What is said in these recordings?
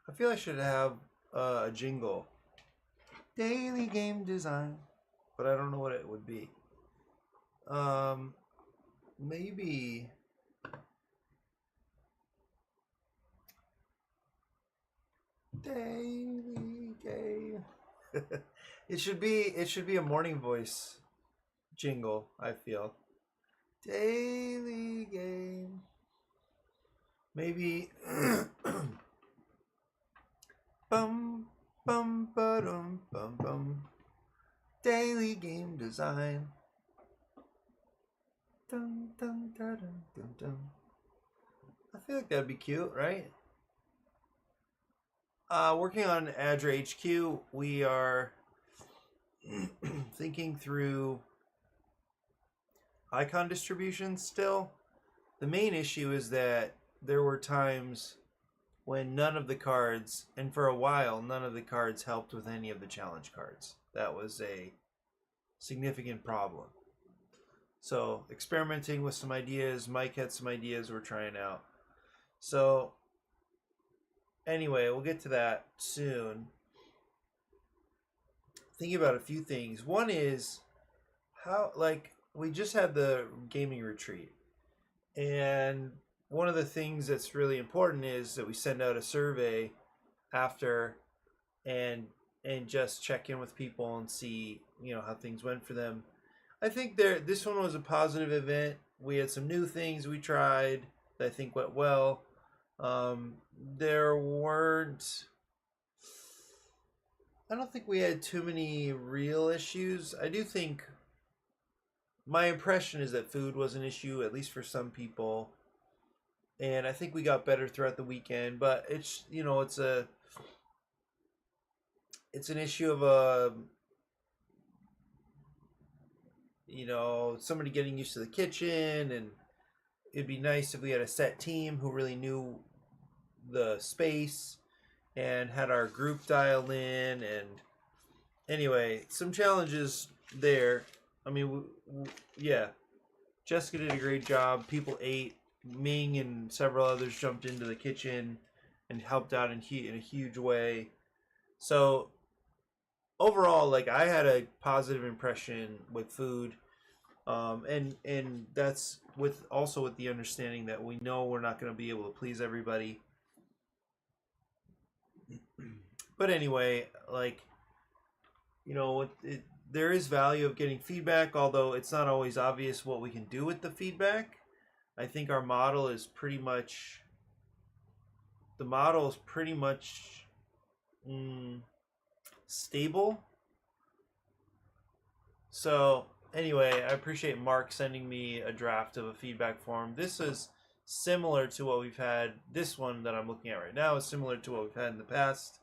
I feel I should have a jingle. Daily game design. But I don't know what it would be. Maybe daily game. It should be a morning voice jingle, I feel. Daily game. Maybe bum bum ba-dum bum bum. Daily game design. Dun dun dun dun dun dun. I feel like that'd be cute, right? Working on ADRA HQ, we are thinking through icon distribution still. The main issue is that there were times when none of the cards, and for a while, none of the cards helped with any of the challenge cards. That was a significant problem. So, experimenting with some ideas. Mike had some ideas we're trying out. So, anyway, we'll get to that soon. Thinking about a few things. One is how, like, we just had the gaming retreat. And one of the things that's really important is that we send out a survey after and just check in with people and see, how things went for them. I think this one was a positive event. We had some new things we tried that I think went well. There weren't. I don't think we had too many real issues. I do think my impression is that food was an issue, at least for some people. And I think we got better throughout the weekend, but it's an issue of somebody getting used to the kitchen, and it'd be nice if we had a set team who really knew the space and had our group dialed in. And anyway, some challenges there. I mean, yeah, Jessica did a great job. People ate. Ming and several others jumped into the kitchen and helped out in a huge way. So overall, like, I had a positive impression with food, and that's with the understanding that we know we're not going to be able to please everybody. But anyway, like, there is value of getting feedback, although it's not always obvious what we can do with the feedback. I think our model is pretty much stable. So anyway, I appreciate Mark sending me a draft of a feedback form. This is similar to what we've had. This one that I'm looking at right now is similar to what we've had in the past,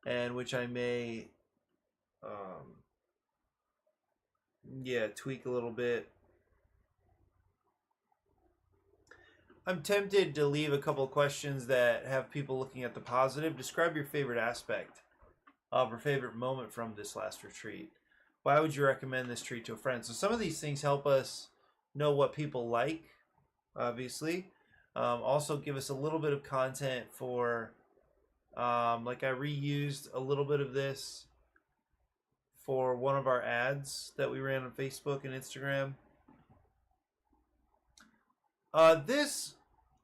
and which I may tweak a little bit. I'm tempted to leave a couple of questions that have people looking at the positive. Describe your favorite aspect of or favorite moment from this last retreat. Why would you recommend this retreat to a friend? So some of these things help us know what people like, obviously. Also give us a little bit of content for, like, I reused a little bit of this for one of our ads that we ran on Facebook and Instagram.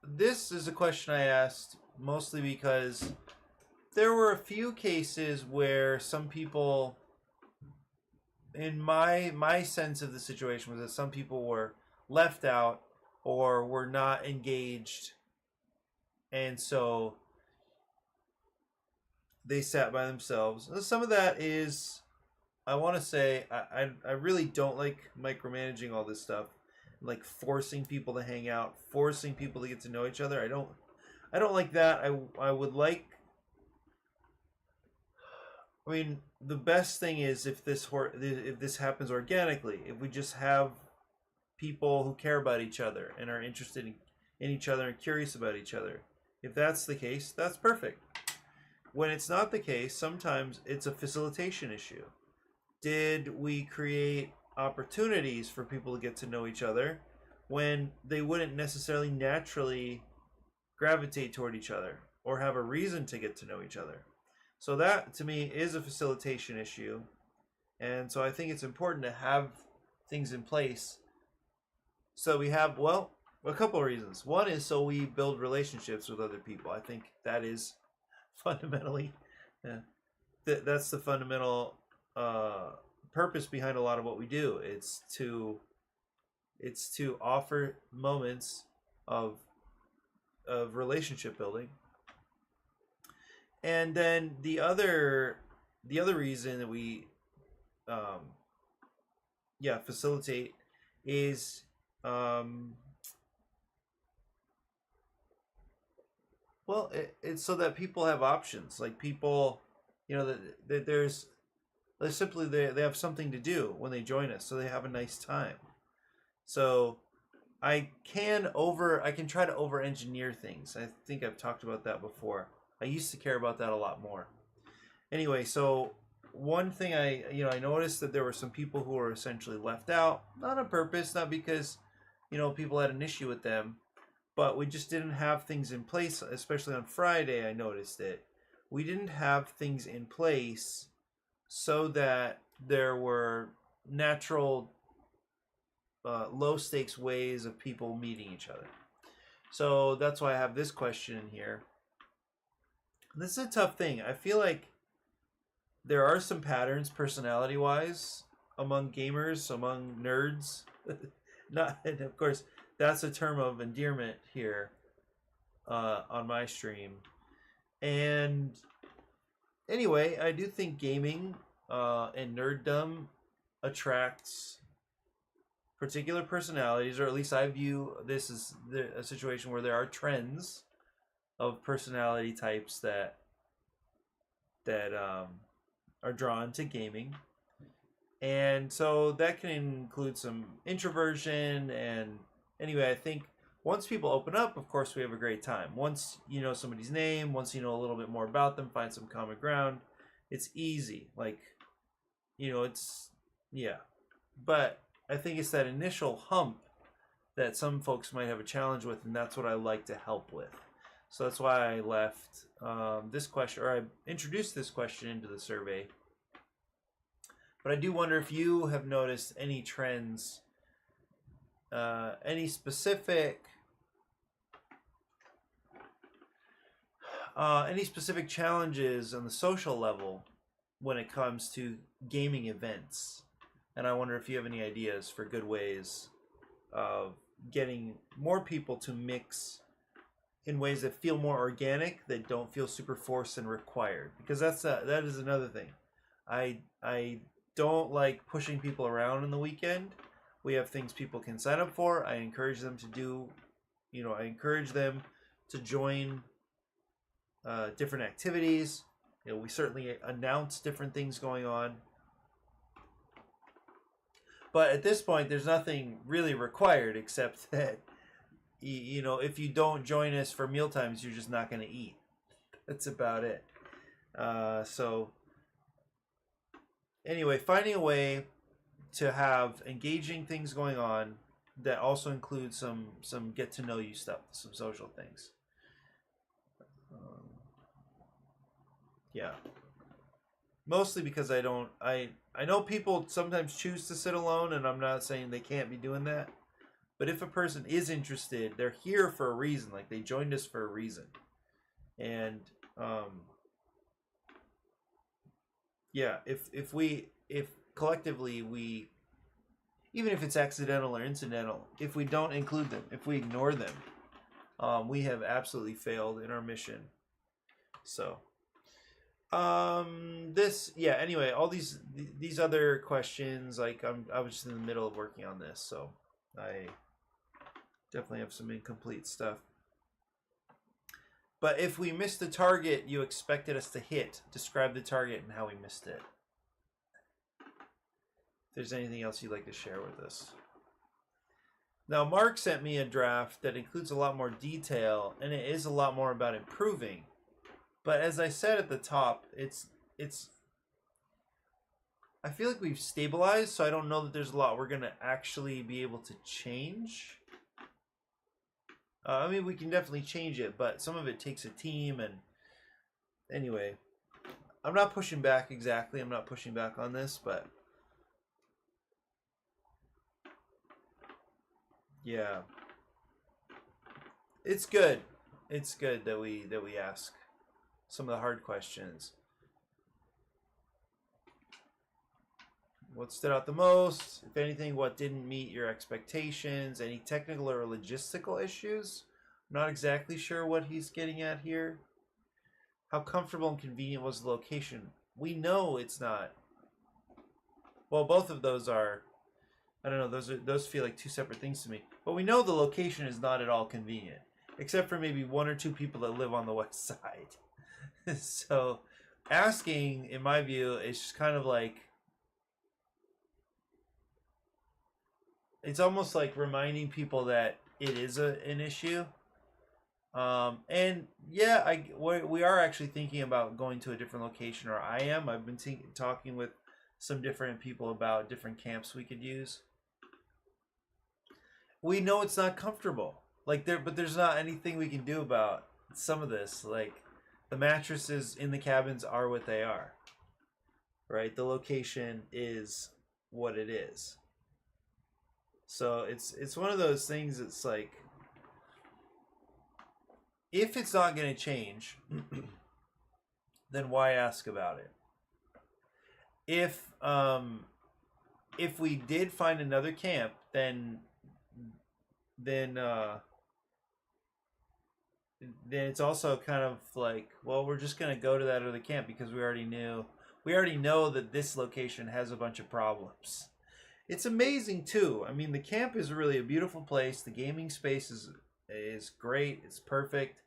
This is a question I asked mostly because there were a few cases where some people, in my sense of the situation, was that some people were left out or were not engaged, and so they sat by themselves. Some of that is, I want to say, I really don't like micromanaging all this stuff. Like forcing people to hang out, forcing people to get to know each other. I don't like that. I would like. I mean, the best thing is if this happens organically. If we just have people who care about each other and are interested in each other and curious about each other. If that's the case, that's perfect. When it's not the case, sometimes it's a facilitation issue. Did we create opportunities for people to get to know each other when they wouldn't necessarily naturally gravitate toward each other? or have a reason to get to know each other. So that to me is a facilitation issue. And so I think it's important to have things in place so we have, well, a couple of reasons. One is so we build relationships with other people. I think that is fundamentally, yeah, that's the fundamental purpose behind a lot of what we do. It's to offer moments of relationship building. And then the other reason that we facilitate is well, it's so that people have options. Like people, that there's simply they have something to do when they join us, so they have a nice time. So I can try to over engineer things. I think I've talked about that before. I used to care about that a lot more. Anyway, so one thing I noticed that there were some people who were essentially left out, not on purpose, not because people had an issue with them, but we just didn't have things in place. Especially on Friday, I noticed it. We didn't have things in place so that there were natural low stakes ways of people meeting each other. So that's why I have this question in here. This is a tough thing. I feel like there are some patterns personality wise among gamers, among nerds. Not, and of course, that's a term of endearment here on my stream. And anyway, I do think gaming and nerddom attracts particular personalities, or at least I view this as a situation where there are trends of personality types that are drawn to gaming. And so that can include some introversion. And anyway, I think once people open up, of course, we have a great time. Once you know somebody's name, once you know a little bit more about them, find some common ground, it's easy. Like, it's, yeah. But I think it's that initial hump that some folks might have a challenge with, and that's what I like to help with. So that's why I left this question, or I introduced this question into the survey. But I do wonder if you have noticed any trends, any specific challenges on the social level when it comes to gaming events. And I wonder if you have any ideas for good ways of getting more people to mix in ways that feel more organic, that don't feel super forced and required. Because that is another thing. I don't like pushing people around on the weekend. We have things people can sign up for. I encourage them to do, I encourage them to join different activities. We certainly announce different things going on. But at this point, there's nothing really required except that, if you don't join us for meal times, you're just not going to eat. That's about it. So anyway, finding a way to have engaging things going on that also include some get to know you stuff, some social things. Yeah. Mostly because I know people sometimes choose to sit alone, and I'm not saying they can't be doing that. But if a person is interested, they're here for a reason. Like, they joined us for a reason. And if collectively we, even if it's accidental or incidental, if we don't include them, if we ignore them, we have absolutely failed in our mission. So anyway, all these other questions, like I was just in the middle of working on this, so I definitely have some incomplete stuff. But if we missed the target you expected us to hit, describe the target and how we missed it. If there's anything else you'd like to share with us. Now, Mark sent me a draft that includes a lot more detail, and it is a lot more about improving. But as I said at the top, it's I feel like we've stabilized, so I don't know that there's a lot we're going to actually be able to change. I mean, we can definitely change it, but some of it takes a team. And anyway, I'm not pushing back exactly. I'm not pushing back on this, but yeah, it's good. It's good that we ask some of the hard questions. What stood out the most? If anything, what didn't meet your expectations? Any technical or logistical issues? I'm not exactly sure what he's getting at here. How comfortable and convenient was the location? We know it's not. Well, both of those are. I don't know. Those feel like two separate things to me. But we know the location is not at all convenient, except for maybe one or two people that live on the west side. So, asking, in my view, is just kind of like, it's almost like reminding people that it is an issue. And yeah, we are actually thinking about going to a different location, or I am. I've been talking with some different people about different camps we could use. We know it's not comfortable, but there's not anything we can do about some of this. Like, the mattresses in the cabins are what they are, right? The location is what it is. So it's one of those things. It's like, if it's not going to change, then why ask about it? If we did find another camp, then it's also kind of like, well, we're just going to go to that other camp because we already know that this location has a bunch of problems. It's amazing too. I mean, the camp is really a beautiful place. The gaming space is great. It's perfect.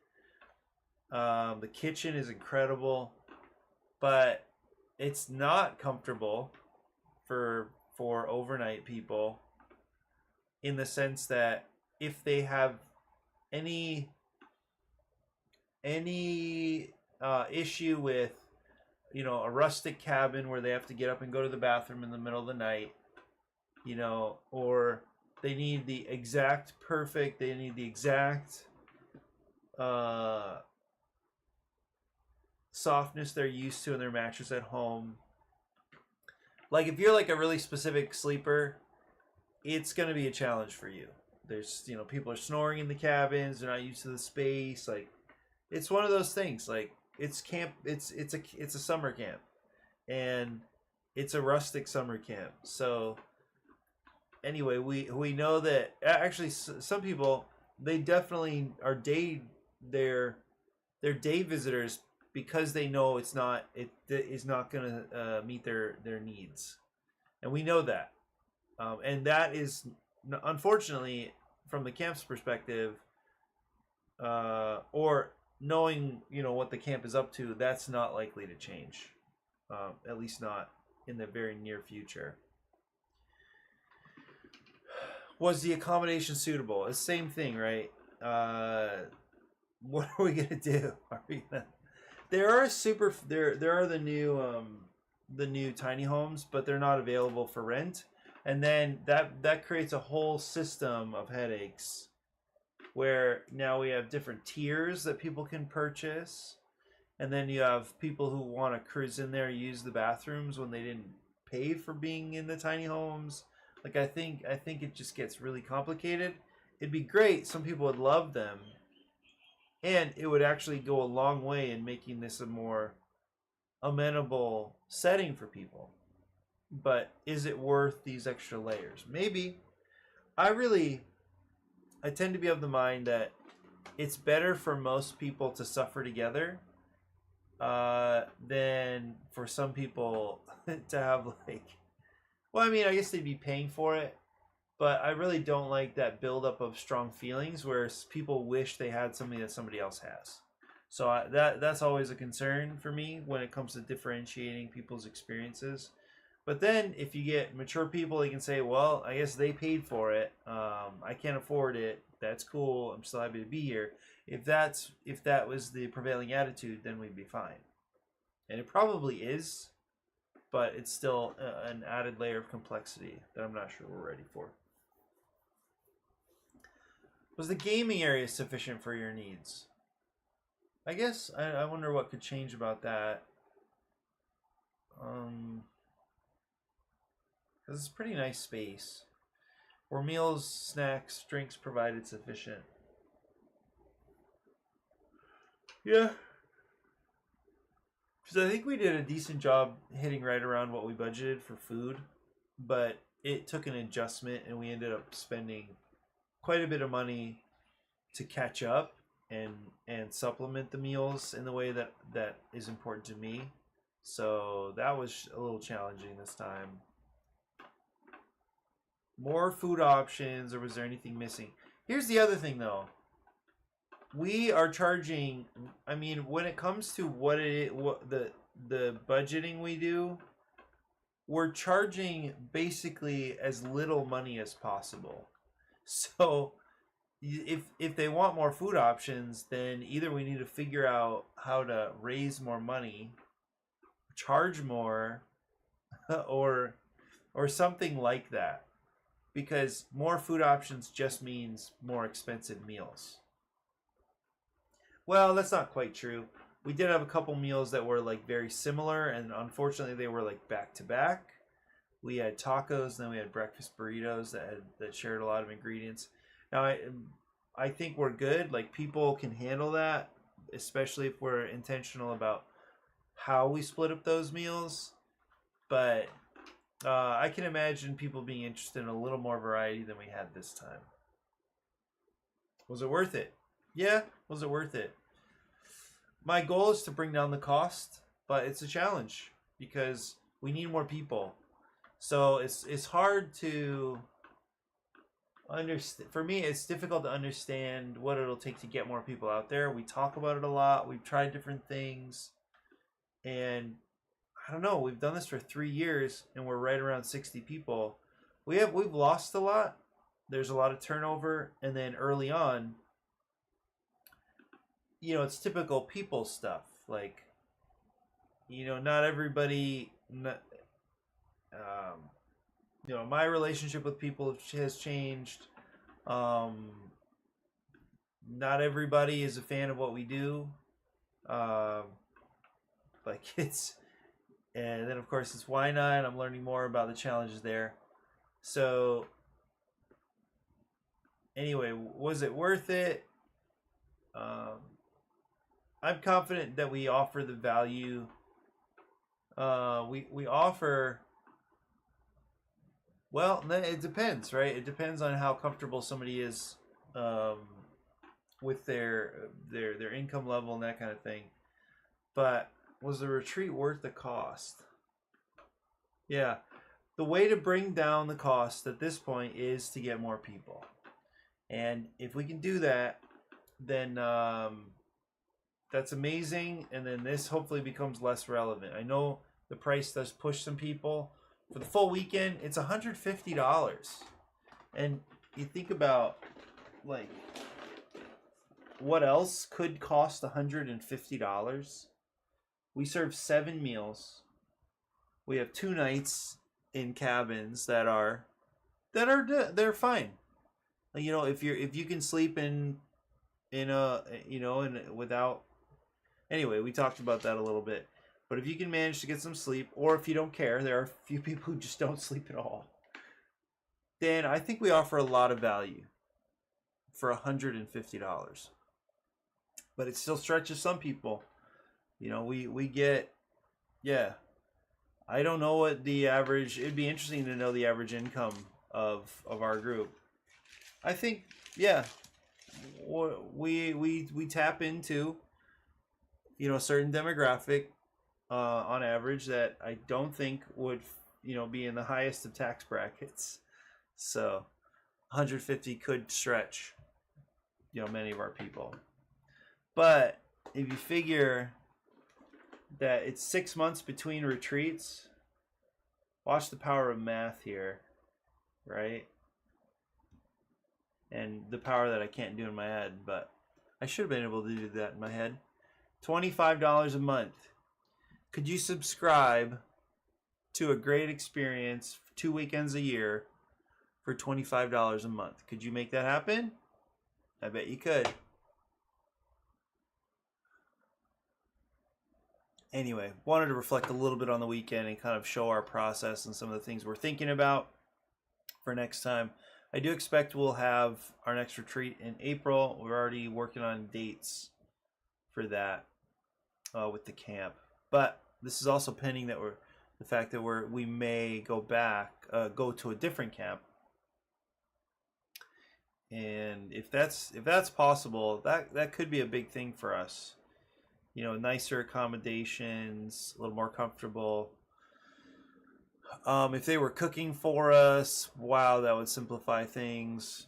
The kitchen is incredible, but it's not comfortable for overnight people, in the sense that if they have any issue with, a rustic cabin where they have to get up and go to the bathroom in the middle of the night, or they need the exact softness they're used to in their mattress at home. Like, if you're like a really specific sleeper, it's going to be a challenge for you. There's, people are snoring in the cabins. They're not used to the space. Like, it's one of those things. Like, it's camp. It's a summer camp, and it's a rustic summer camp. So anyway, we know that actually some people, they definitely are they're day visitors because they know it is not going to meet their needs, and we know that, and that is, unfortunately, from the camp's perspective, or knowing what the camp is up to, that's not likely to change, at least not in the very near future. Was the accommodation suitable? It's the same thing, right? What are we gonna do? There are the new tiny homes, but they're not available for rent, and then that creates a whole system of headaches, where now we have different tiers that people can purchase, and then you have people who want to cruise in there, use the bathrooms when they didn't pay for being in the tiny homes. Like, I think it just gets really complicated. It'd be great. Some people would love them, and it would actually go a long way in making this a more amenable setting for people. But is it worth these extra layers? Maybe. I tend to be of the mind that it's better for most people to suffer together than for some people to have, like, well, I mean, I guess they'd be paying for it, but I really don't like that buildup of strong feelings where people wish they had something that somebody else has. So that's always a concern for me when it comes to differentiating people's experiences. But then if you get mature people, they can say, well, I guess they paid for it. I can't afford it. That's cool. I'm still happy to be here. If that was the prevailing attitude, then we'd be fine. And it probably is, but it's still an added layer of complexity that I'm not sure we're ready for. Was the gaming area sufficient for your needs? I guess I wonder what could change about that. Because it's a pretty nice space. Were meals, snacks, drinks provided sufficient? Yeah. Because I think we did a decent job hitting right around what we budgeted for food, but it took an adjustment and we ended up spending quite a bit of money to catch up and supplement the meals in the way that is important to me. So that was a little challenging this time. More food options, or was there anything missing? Here's the other thing though. We are charging, I mean, when it comes to what the budgeting we do, we're charging basically as little money as possible. So if they want more food options, then either we need to figure out how to raise more money, charge more, or something like that. Because more food options just means more expensive meals. Well, that's not quite true. We did have a couple meals that were like very similar, and unfortunately they were like back to back. We had tacos, and then we had breakfast burritos that shared a lot of ingredients. Now I think we're good. Like, people can handle that, especially if we're intentional about how we split up those meals. But I can imagine people being interested in a little more variety than we had this time. Was it worth it? Yeah, was it worth it? My goal is to bring down the cost, but it's a challenge because we need more people. So it's hard to understand. For me, it's difficult to understand what it'll take to get more people out there. We talk about it a lot. We've tried different things, and I don't know. We've done this for 3 years, and we're right around 60 people. We've lost a lot. There's a lot of turnover, and then early on, it's typical people stuff. Like, not everybody. My relationship with people has changed. Not everybody is a fan of what we do. And then of course it's why not. I'm learning more about the challenges there. So anyway, was it worth it? I'm confident that we offer the value. We offer. Well, it depends, right? It depends on how comfortable somebody is with their income level and that kind of thing. But was the retreat worth the cost? Yeah. The way to bring down the cost at this point is to get more people. And if we can do that, then that's amazing. And then this hopefully becomes less relevant. I know the price does push some people. For the full weekend, it's $150. And you think about, like, what else could cost $150? We serve 7 meals. We have 2 nights in cabins that are they're fine. If you can sleep in without. Anyway, we talked about that a little bit. But if you can manage to get some sleep, or if you don't care, there are a few people who just don't sleep at all, then I think we offer a lot of value for $150. But it still stretches some people. We get, yeah. I don't know what the average. It'd be interesting to know the average income of our group. I think, yeah, we tap into, a certain demographic. On average, that I don't think would, be in the highest of tax brackets. So 150 could stretch, many of our people. But if you figure that it's 6 months between retreats, watch the power of math here, right? And the power that I can't do in my head, but I should have been able to do that in my head. $25 a month. Could you subscribe to a great experience 2 weekends a year for $25 a month? Could you make that happen? I bet you could. Anyway, wanted to reflect a little bit on the weekend and kind of show our process and some of the things we're thinking about for next time. I do expect we'll have our next retreat in April. We're already working on dates for that with the camp, but this is also pending that the fact that we may go to a different camp, and if that's possible, that could be a big thing for us. You know, nicer accommodations, a little more comfortable. If they were cooking for us, wow, that would simplify things.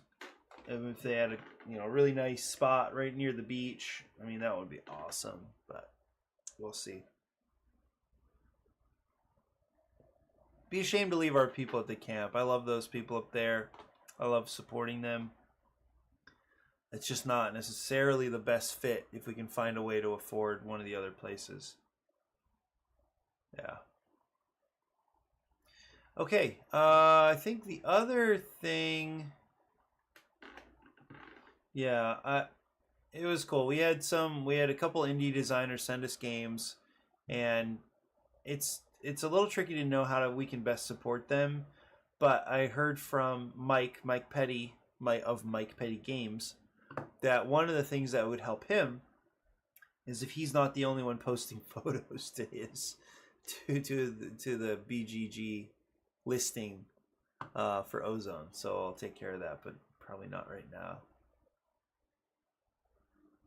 And if they had a really nice spot right near the beach, I mean, that would be awesome. But we'll see. Be ashamed to leave our people at the camp. I love those people up there. I love supporting them. It's just not necessarily the best fit if we can find a way to afford one of the other places. Yeah. Okay. I think the other thing, yeah, it was cool. We had a couple indie designers send us games, and it's a little tricky to know how we can best support them. But I heard from Mike Petty, of Mike Petty Games, that one of the things that would help him is if he's not the only one posting photos to the BGG listing for Ozone. So I'll take care of that, but probably not right now.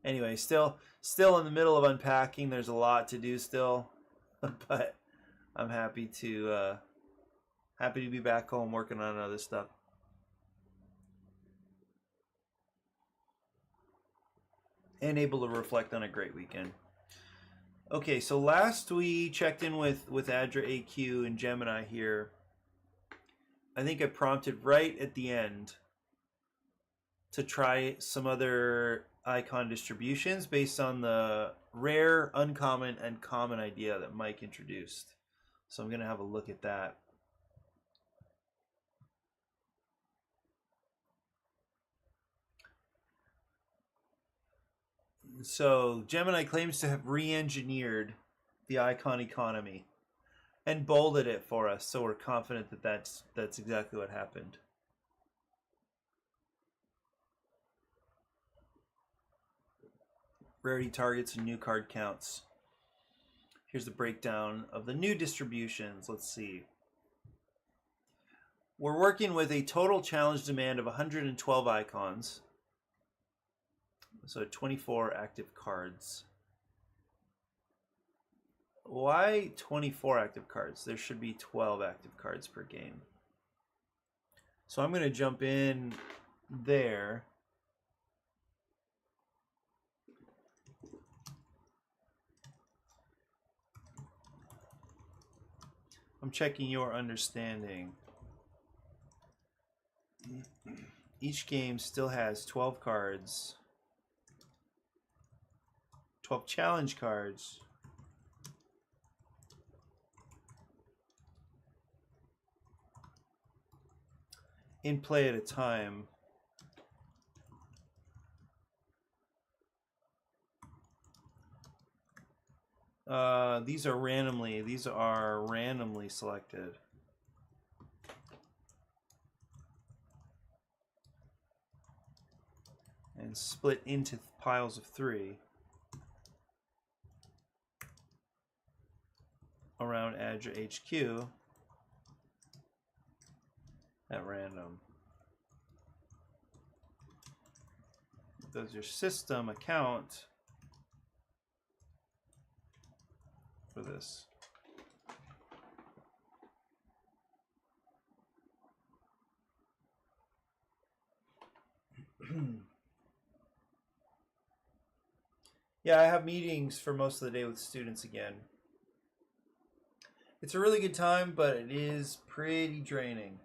Anyway, still in the middle of unpacking. There's a lot to do still, but I'm happy to be back home working on other stuff. And able to reflect on a great weekend. Okay, so last we checked in with ADRA AQ and Gemini here. I think I prompted right at the end to try some other icon distributions based on the rare, uncommon, and common idea that Mike introduced. So I'm going to have a look at that. So Gemini claims to have re-engineered the icon economy and bolded it for us, so we're confident that that's exactly what happened. Rarity targets and new card counts. Here's the breakdown of the new distributions. Let's see. We're working with a total challenge demand of 112 icons. So 24 active cards. Why 24 active cards? There should be 12 active cards per game. So I'm going to jump in there. I'm checking your understanding. Each game still has 12 cards. 12 challenge cards. In play at a time. These are randomly selected. And split into piles of 3 around ADRA HQ at random. Does your system account for this? Yeah, I have meetings for most of the day with students again. It's a really good time, but it is pretty draining.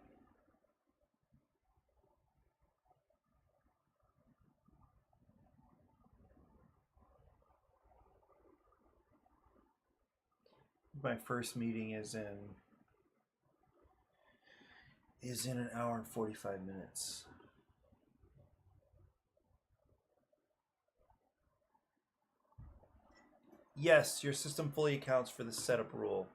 My first meeting is in an hour and 45 minutes. Yes, your system fully accounts for the setup rule.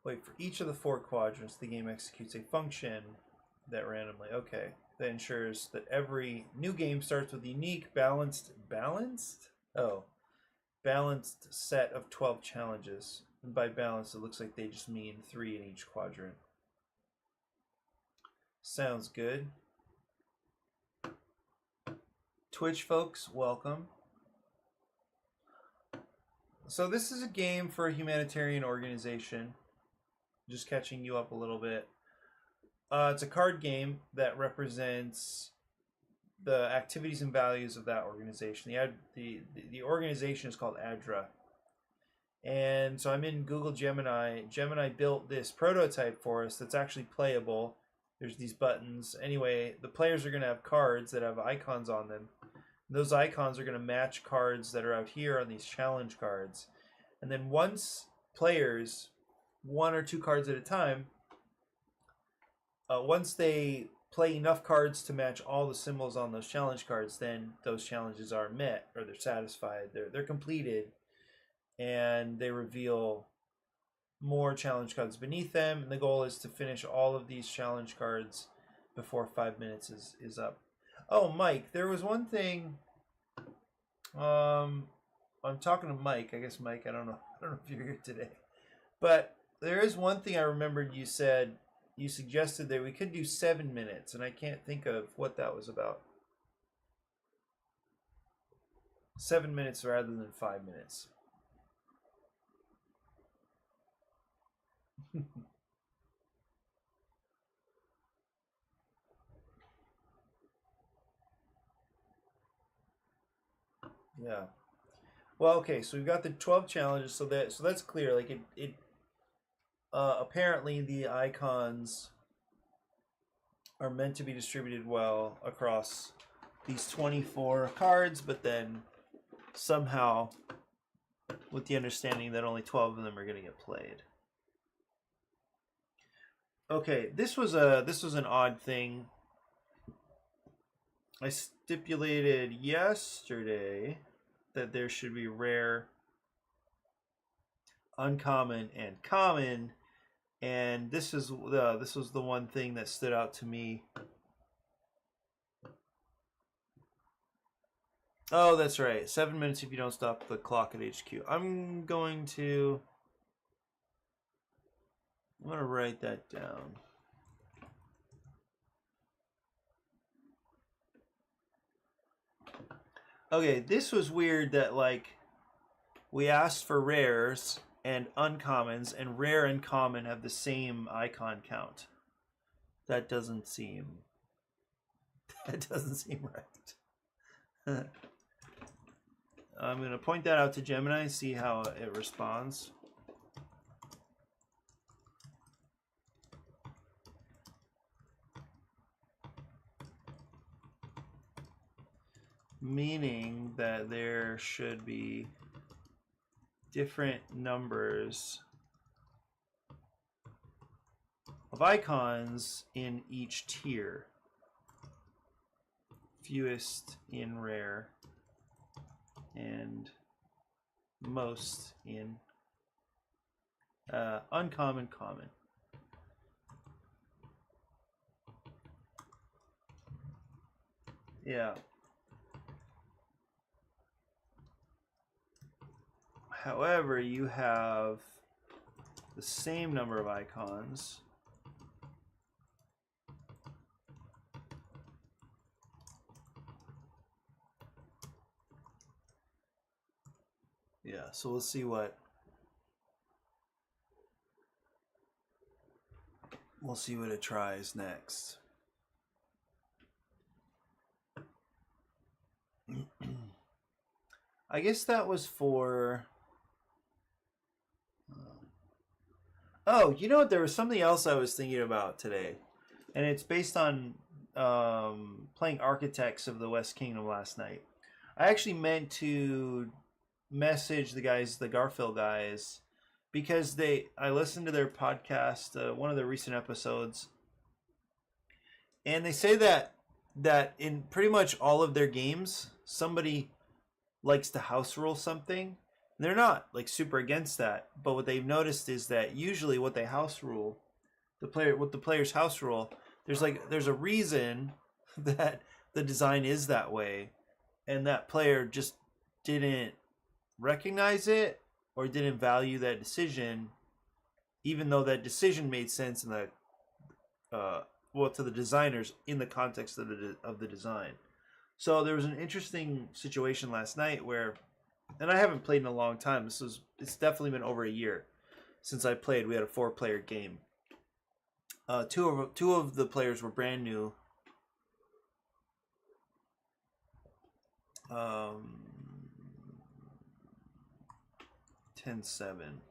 Wait, for each of the 4 quadrants, the game executes a function that randomly, okay, that ensures that every new game starts with a unique balanced set of 12 challenges. And by balanced, it looks like they just mean 3 in each quadrant. Sounds good. Twitch folks, welcome. So this is a game for a humanitarian organization. Just catching you up a little bit. It's a card game that represents the activities and values of that organization. The organization is called ADRA. And so I'm in Google Gemini. Gemini built this prototype for us that's actually playable. There's these buttons. Anyway, the players are going to have cards that have icons on them. Those icons are going to match cards that are out here on these challenge cards. And then once players, 1 or 2 cards at a time, once they play enough cards to match all the symbols on those challenge cards, then those challenges are met, or they're satisfied, they're completed, and they reveal more challenge cards beneath them. And the goal is to finish all of these challenge cards before 5 minutes is up. Oh, Mike, there was one thing. I'm talking to Mike. I guess Mike, I don't know if you're here today, but there is one thing I remembered you said. You suggested that we could do 7 minutes, and I can't think of what that was about. 7 minutes rather than 5 minutes. Yeah. Well, okay, so we've got the 12 challenges, so that's clear. Like it apparently the icons are meant to be distributed well across these 24 cards, but then somehow with the understanding that only 12 of them are going to get played. Okay, this was an odd thing. I stipulated yesterday that there should be rare, uncommon, and common, and this was the one thing that stood out to me. Oh, that's right. 7 minutes if you don't stop the clock at HQ. I'm gonna write that down. Okay, this was weird that like we asked for rares and uncommons, and rare and common have the same icon count. That doesn't seem right. I'm going to point that out to Gemini and see how it responds. Meaning that there should be different numbers of icons in each tier. Fewest in rare and most in uncommon, common. Yeah. However, you have the same number of icons. Yeah, so we'll see what it tries next. I guess that was for oh, you know what? There was something else I was thinking about today, and it's based on playing Architects of the West Kingdom last night. I actually meant to message the guys, the Garfield guys, because I listened to their podcast, one of the recent episodes, and they say that in pretty much all of their games, somebody likes to house rule something. They're not like super against that, but what they've noticed is that usually what they house rule, what the players house rule, there's a reason that the design is that way, and that player just didn't recognize it or didn't value that decision, even though that decision made sense in the to the designers in the context of the design. So there was an interesting situation last night where, and I haven't played in a long time. It's definitely been over a year since I played. We had a 4-player game. Two of the players were brand new. 10-7.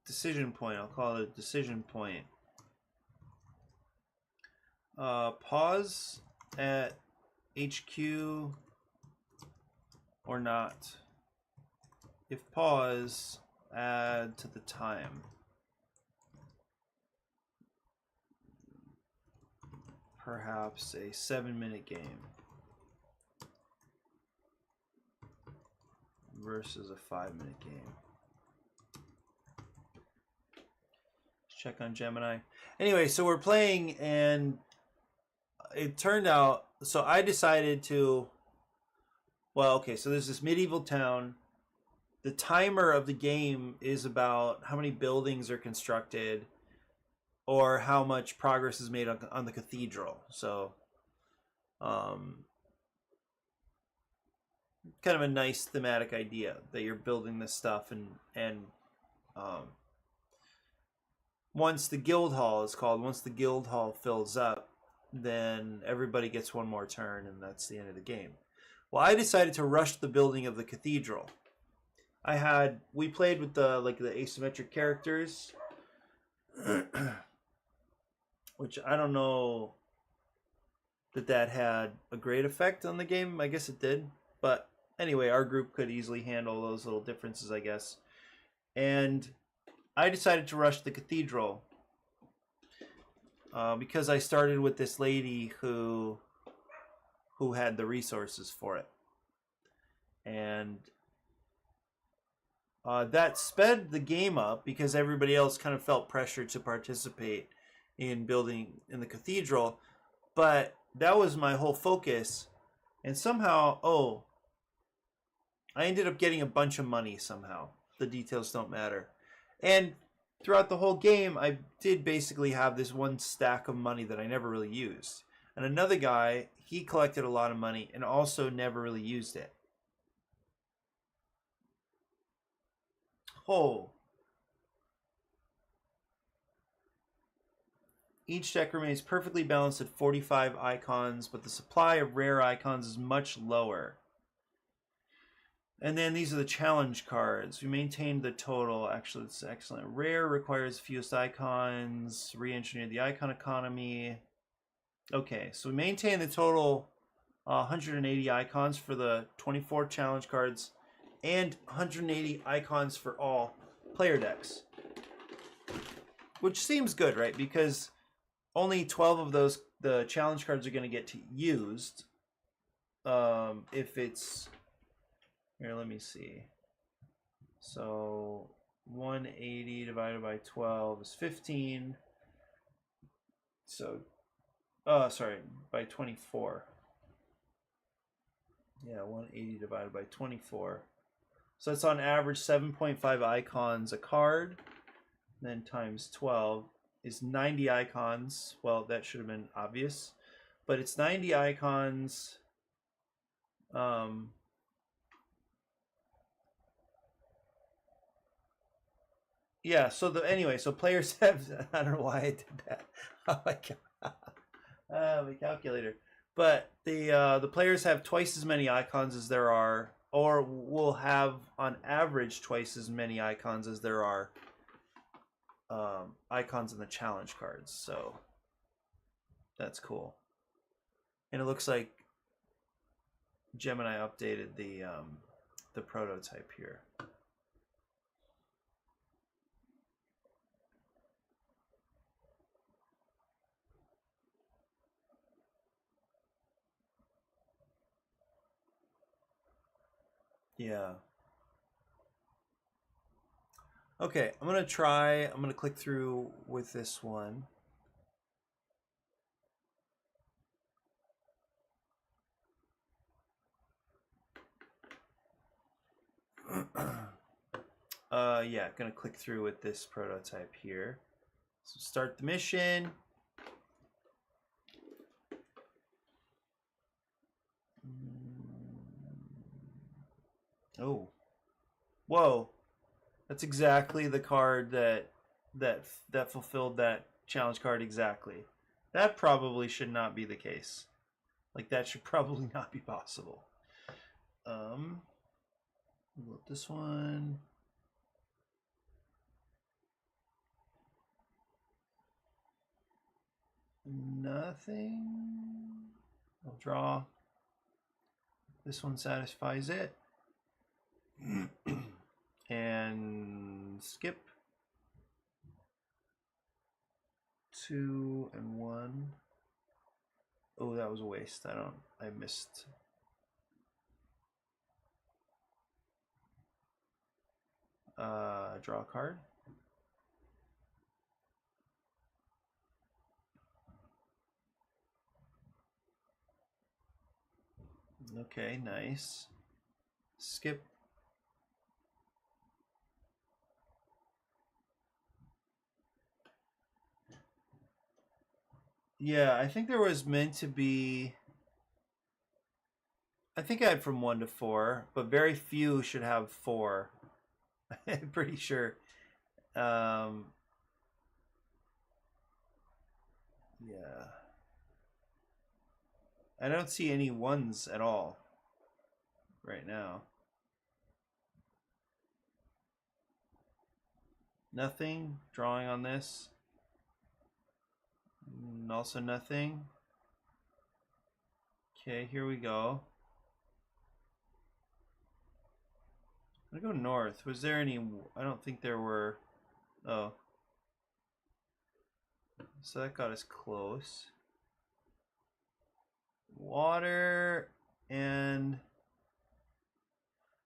Decision point. I'll call it a decision point. Pause at HQ or not. If pause, add to the time. Perhaps a 7-minute game versus a 5-minute game. Let's check on Gemini. Anyway, so we're playing, and it turned out, so I decided to, well, okay, so there's this medieval town. The timer of the game is about how many buildings are constructed or how much progress is made on the cathedral. So, kind of a nice thematic idea that you're building this stuff, and once the guild hall fills up, then everybody gets one more turn, and that's the end of the game. Well, I decided to rush the building of the cathedral. We played with the asymmetric characters, which I don't know that had a great effect on the game. I guess it did, but anyway, our group could easily handle those little differences, I guess. And I decided to rush the cathedral because I started with this lady who had the resources for it, and that sped the game up because everybody else kind of felt pressured to participate in building in the cathedral. But that was my whole focus, and somehow, I ended up getting a bunch of money somehow. The details don't matter. And throughout the whole game, I did basically have this one stack of money that I never really used. And another guy, he collected a lot of money and also never really used it. Each deck remains perfectly balanced at 45 icons, but the supply of rare icons is much lower. And then these are the challenge cards. We maintained the total. Actually, it's excellent. Rare requires fewest icons. Re-engineer the icon economy. Okay, so we maintain the total 180 icons for the 24 challenge cards and 180 icons for all player decks. Which seems good, right? Because only 12 of those, the challenge cards, are going to get used. If it's... Here, let me see. So 180 divided by 12 is 15. So, sorry, by 24. Yeah, 180 divided by 24. So it's on average 7.5 icons a card. Then times 12 is 90 icons. Well, that should have been obvious. But it's 90 icons. Yeah, so anyway, so players have, I don't know why I did that. Oh my god. My calculator. But the players have twice as many icons as there are, or will have on average twice as many icons as there are icons in the challenge cards. So That's cool. And it looks like Gemini updated the prototype here. Yeah. Okay, I'm gonna click through with this one. Yeah, gonna click through with this prototype here. So start the mission. Oh, whoa! That's exactly the card that fulfilled that challenge card exactly. That probably should not be the case. Like that should probably not be possible. This one. Nothing. I'll draw. This one satisfies it. And skip. 2 and 1. Oh, that was a waste. I missed. Draw a card. Okay, nice. Skip. Yeah, I think there was meant to be. I think I had from 1 to 4, but very few should have 4. I'm pretty sure. Yeah. I don't see any 1s at all right now. Nothing. Drawing on this. Also nothing. Okay, here we go. I'm gonna go north. Was there any? I don't think there were. Oh. So that got us close. Water and.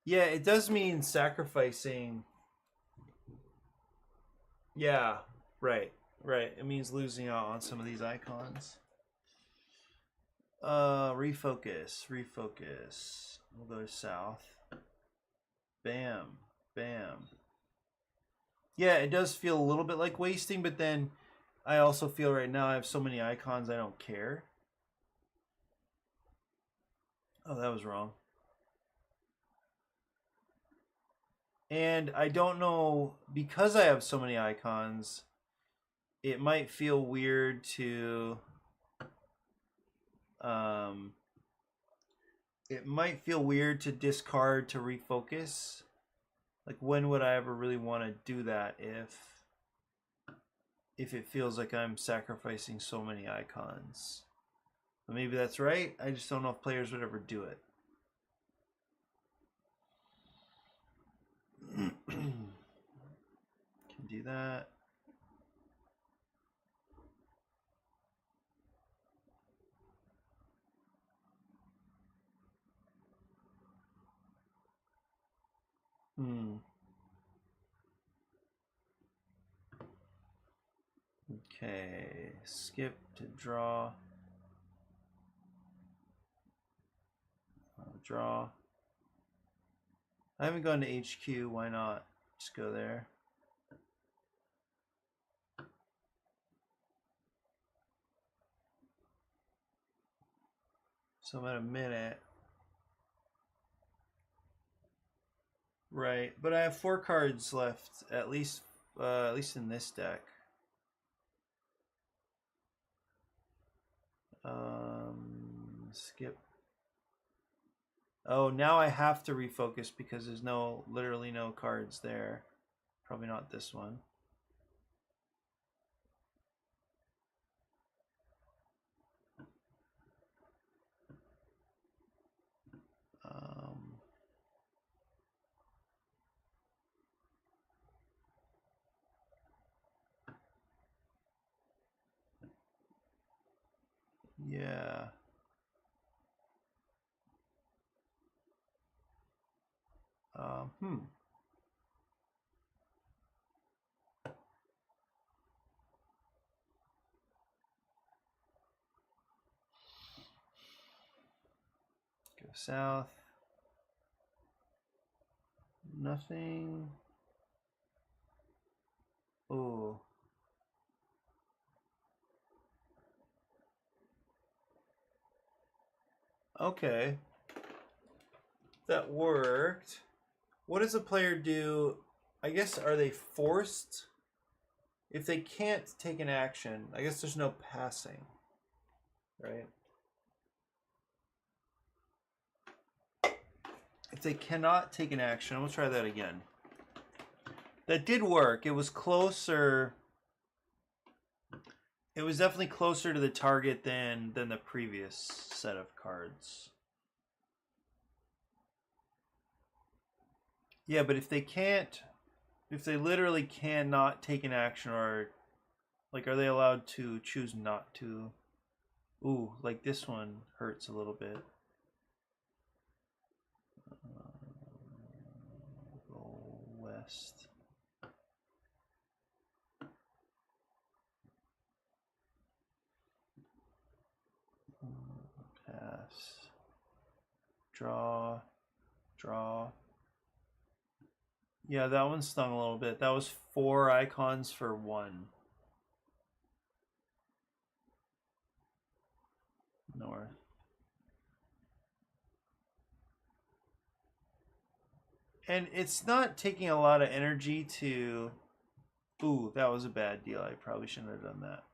Yeah, it does mean sacrificing. Yeah, right. It means losing out on some of these icons. Refocus. We'll go south. Bam. Yeah, it does feel a little bit like wasting, but then I also feel right now I have so many icons I don't care. Oh, that was wrong. And I don't know, because I have so many icons, it might feel weird to discard to refocus. Like, when would I ever really want to do that if it feels like I'm sacrificing so many icons? But maybe that's right. I just don't know if players would ever do it. Can do that. Okay, skip to draw. Draw. I haven't gone to HQ. Why not? Just go there. So I'm at a minute. Right, but I have 4 cards left, at least in this deck. Skip. Oh, now I have to refocus because there's literally no cards there. Probably not this one. Yeah. Go south. Nothing. Oh. Okay. That worked. What does a player do? I guess, are they forced? If they can't take an action, I guess there's no passing, right? If they cannot take an action, we'll try that again. That did work. It was closer. It was definitely closer to the target than the previous set of cards. Yeah, but if they can't, if they literally cannot take an action, or like, are they allowed to choose not to? Ooh, like this one hurts a little bit. Go west. Pass. Draw. Draw. Yeah, that one stung a little bit. That was 4 icons for 1. North. And it's not taking a lot of energy to... Ooh, that was a bad deal. I probably shouldn't have done that.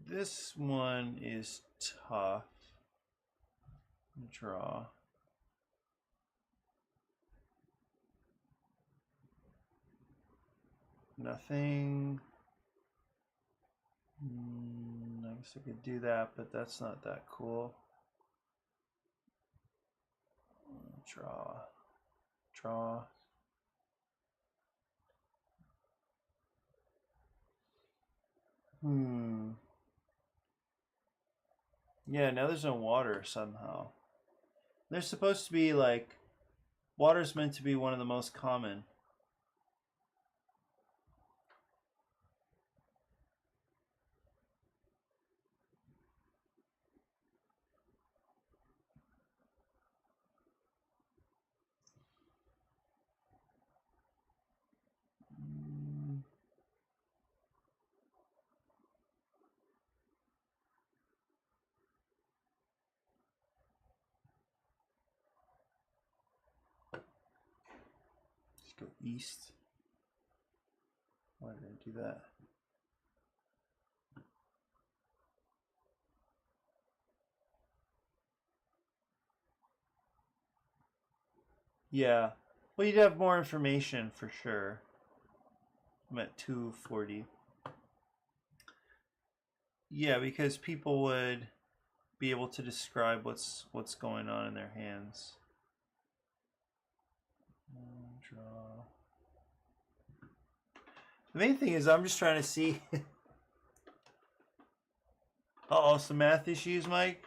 This one is tough. Draw. Nothing. I guess I could do that, but that's not that cool. Draw. Draw. Yeah, now there's no water somehow. There's supposed to be, like, water's meant to be one of the most common. Let's go east. Why did I do that? Yeah. Well, you'd have more information for sure. I'm at 240. Yeah, because people would be able to describe what's going on in their hands. Draw. The main thing is I'm just trying to see. Uh-oh, some math issues, Mike.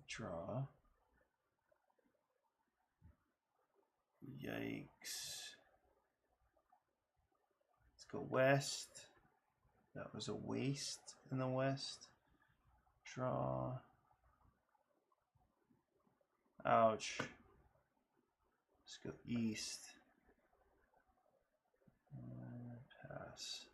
Draw. Yikes. Let's go west. That was a waste in the west. Draw. Ouch. Let's go east. Pass.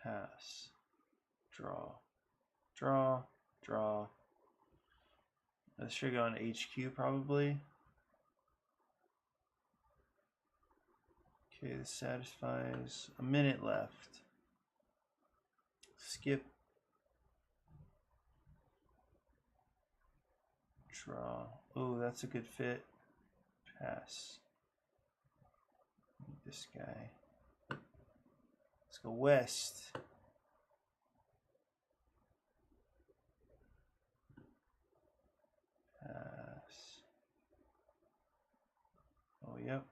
Pass. Draw. Draw. Draw. That should go on HQ probably. Okay, this satisfies. A minute left. Skip. Draw. Oh, that's a good fit. Pass. Need this guy. Let's go west. Pass. Oh, yep.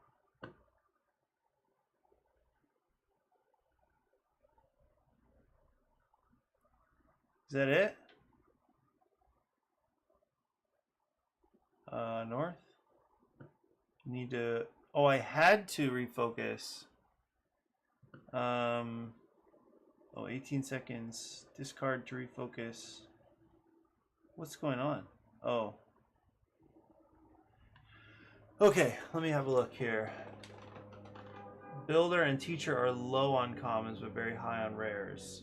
Is that it? North. Need to. Oh, I had to refocus. Oh, 18 seconds. Discard to refocus. What's going on? Oh. Okay, let me have a look here. Builder and teacher are low on commons, but very high on rares.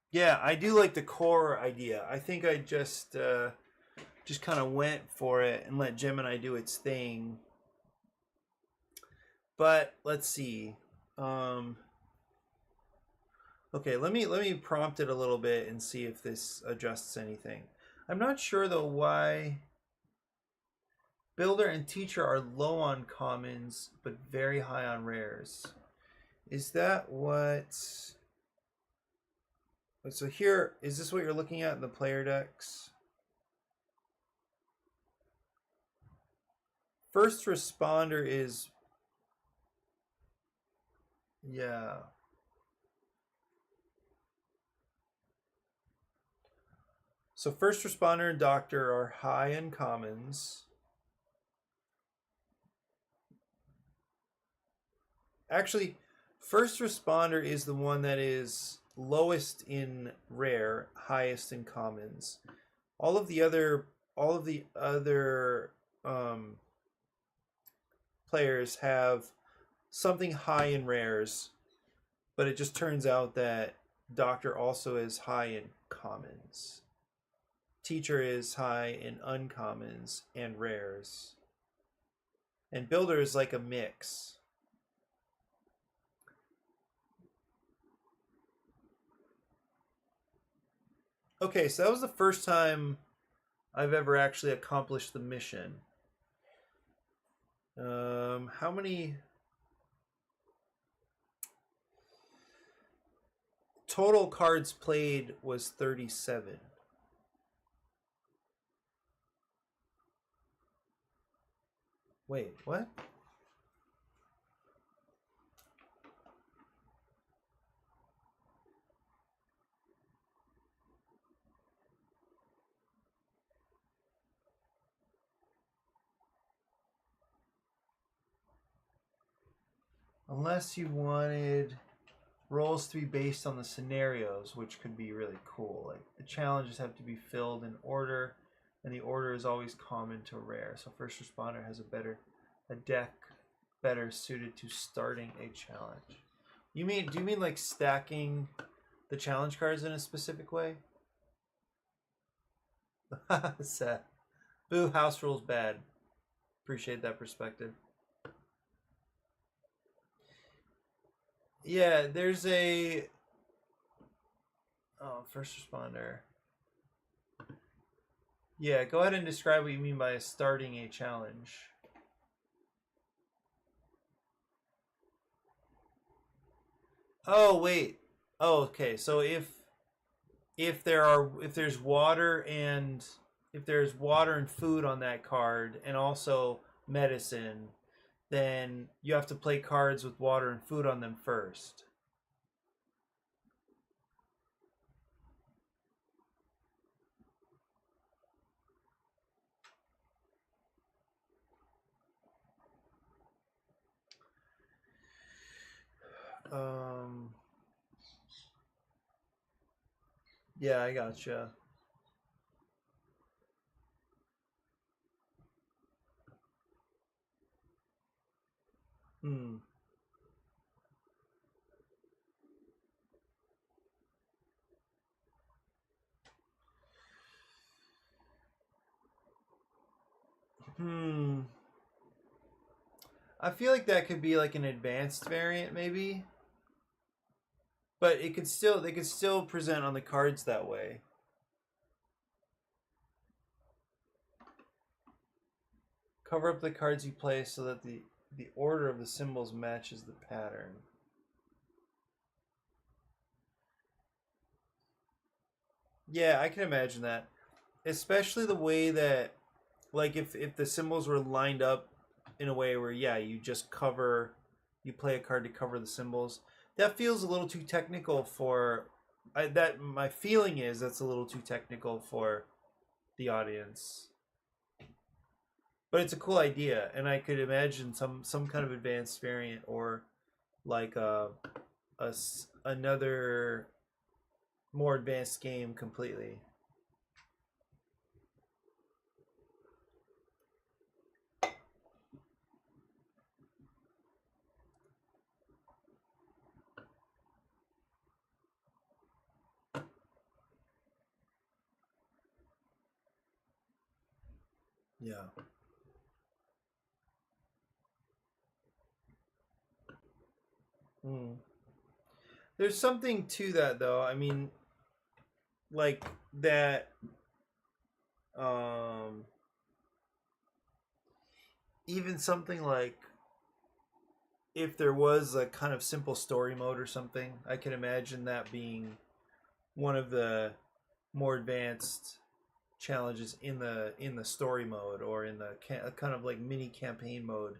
Yeah, I do like the core idea. I think I just kind of went for it and let Gemini do its thing. But let's see. Okay, let me prompt it a little bit and see if this adjusts anything. I'm not sure though why builder and teacher are low on commons but very high on rares. Is that what? So here, is this what you're looking at in the player decks? First responder is, yeah. So first responder and doctor are high in commons. Actually, first responder is the one that is lowest in rare, highest in commons. All of the other players have something high in rares, but it just turns out that doctor also is high in commons. Teacher is high in uncommons and rares. And builder is like a mix. Okay, so that was the first time I've ever actually accomplished the mission. How many total cards played was 37. Wait, what? Unless you wanted rolls to be based on the scenarios, which could be really cool. Like the challenges have to be filled in order, and the order is always common to rare. So first responder has a deck better suited to starting a challenge. Do you mean like stacking the challenge cards in a specific way? Sad. Boo, house rules bad. Appreciate that perspective. Yeah, there's a first responder. Yeah, go ahead and describe what you mean by starting a challenge. Oh, wait. Oh, okay. So if there's water and food on that card and also medicine, then you have to play cards with water and food on them first. Yeah, I gotcha. Hmm. I feel like that could be like an advanced variant, maybe. But it could still they could still present on the cards that way. Cover up the cards you play so that the order of the symbols matches the pattern. Yeah, I can imagine that. Especially the way that, like, if the symbols were lined up in a way where, yeah, you just cover, you play a card to cover the symbols. That feels a little too technical for, that my feeling is that's a little too technical for the audience. But it's a cool idea, and I could imagine some kind of advanced variant, or like another more advanced game completely. Yeah. Mm. There's something to that, though. I mean, like that. Um, Even something like, if there was a kind of simple story mode or something, I can imagine that being one of the more advanced challenges in the story mode, or in the kind of like mini campaign mode.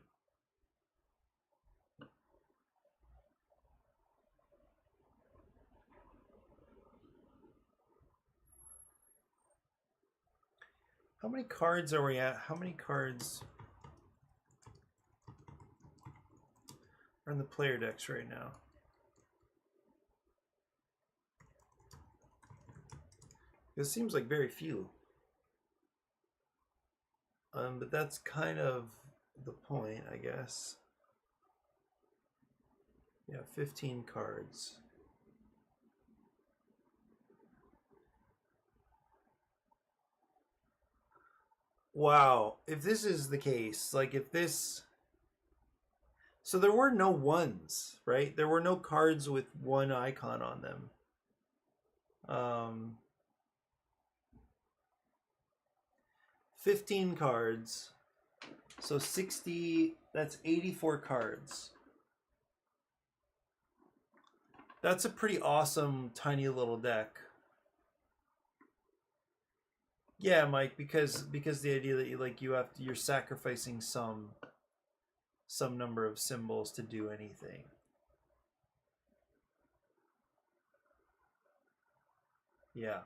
How many cards are we at? How many cards are in the player decks right now? It seems like very few. But that's kind of the point, I guess. Yeah, 15 cards. Wow, if this is the case, like if this... So there were no ones, right? There were no cards with one icon on them. 15 cards. So 60, that's 84 cards. That's a pretty awesome tiny little deck. Yeah, Mike, because the idea that you're sacrificing some number of symbols to do anything. Yeah.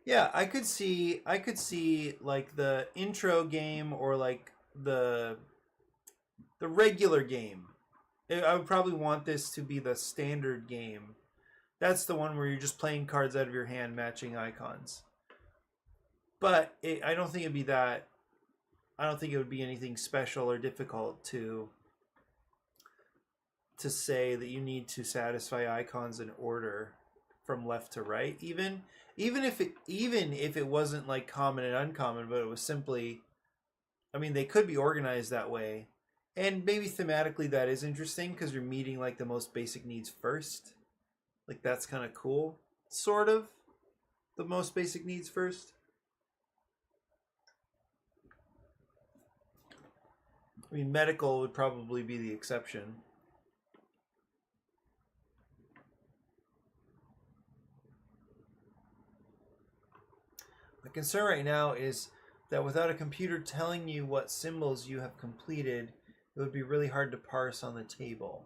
Yeah, I could see like the intro game, or like the regular game. I would probably want this to be the standard game. That's the one where you're just playing cards out of your hand, matching icons. But I don't think it'd be that. I don't think it would be anything special or difficult to say that you need to satisfy icons in order from left to right. Even if it wasn't like common and uncommon, but it was simply, I mean, they could be organized that way. And maybe thematically that is interesting, because you're meeting like the most basic needs first. Like that's kind of cool, sort of. The most basic needs first. I mean, medical would probably be the exception. My concern right now is that without a computer telling you what symbols you have completed, it would be really hard to parse on the table.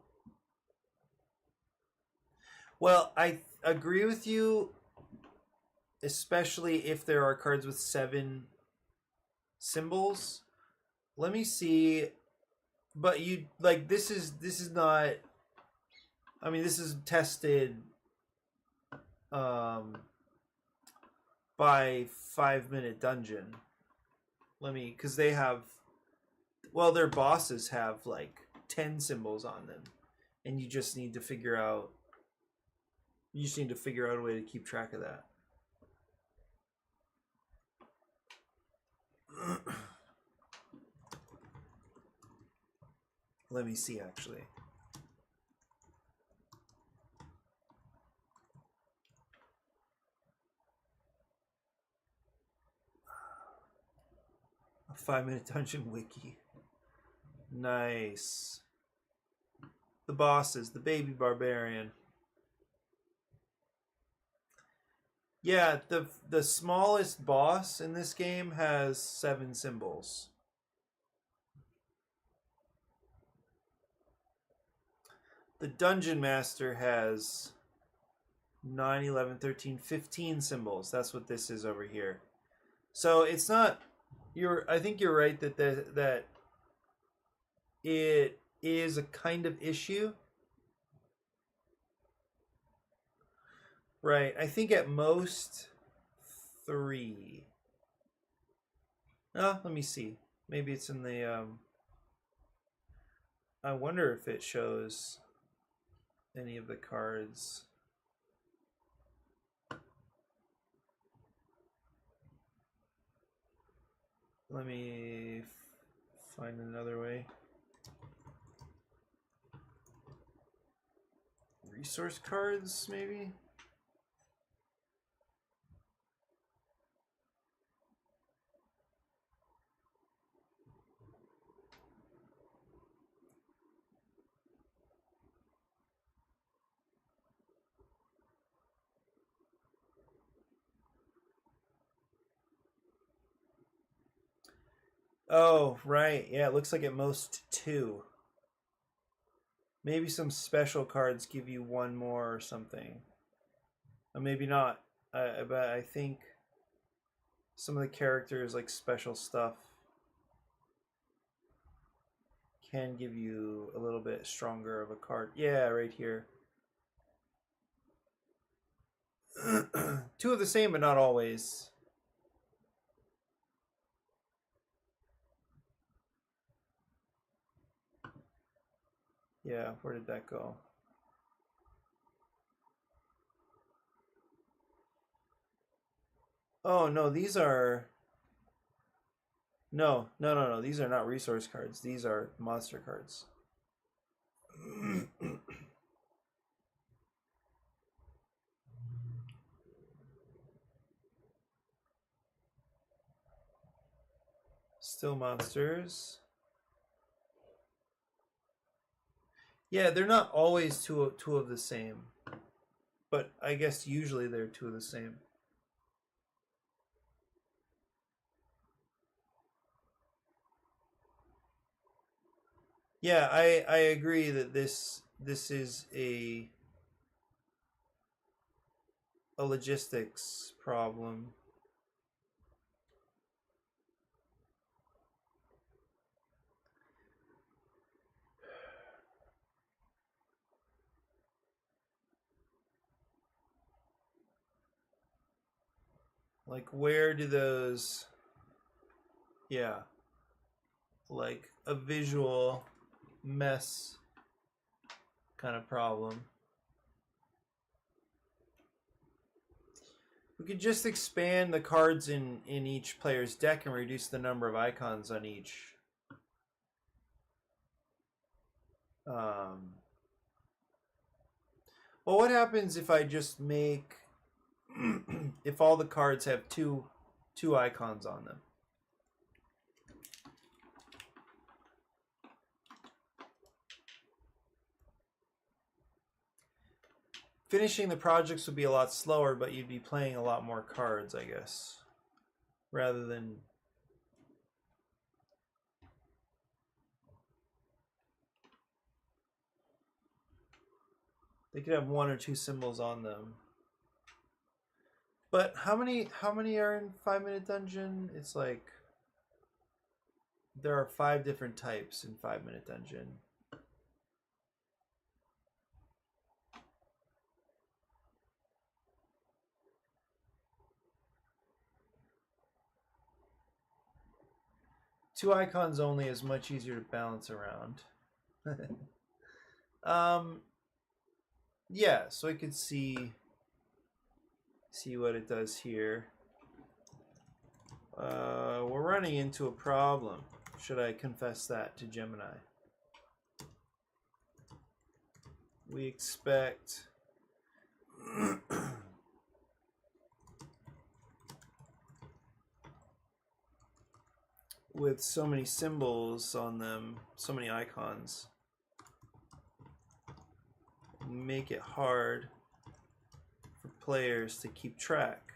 Well, I agree with you, especially if there are cards with 7 symbols. Let me see. But you, like, this is not, I mean, this is tested by 5-minute dungeon. Because they have, well, their bosses have like 10 symbols on them, and you just need to figure out You just need to figure out a way to keep track of that. Let me see, actually. A 5-minute dungeon wiki. Nice. The bosses, the baby barbarian. Yeah, the smallest boss in this game has 7 symbols. The dungeon master has 9, 11, 13, 15 symbols. That's what this is over here. So it's not. I think you're right that it is a kind of issue. Right. I think at most 3. Oh, let me see. Maybe it's in the. I wonder if it shows any of the cards. Let me find another way. Resource cards, maybe? Oh, right. Yeah, it looks like at most 2. Maybe some special cards give you 1 more or something. Or maybe not. But I think some of the characters, like special stuff, can give you a little bit stronger of a card. Yeah, right here. 2 of the same, but not always. Yeah, where did that go? Oh, no, these are... No. These are not resource cards. These are monster cards. Still monsters. Yeah, they're not always two of the same. But I guess usually they're 2 of the same. Yeah, I agree that this is a logistics problem. Like, where do those... Yeah. Like a visual mess kind of problem. We could just expand the cards in each player's deck and reduce the number of icons on each. Well, what happens if I just make... if all the cards have two icons on them? Finishing the projects would be a lot slower, but you'd be playing a lot more cards, I guess. Rather than... They could have 1 or 2 symbols on them. But how many are in 5-minute dungeon? It's like... There are 5 different types in 5-minute dungeon. Two icons only is much easier to balance around. Yeah, so I could see see what it does here. We're running into a problem. Should I confess that to Gemini? We expect with so many symbols on them, so many icons, make it hard for players to keep track.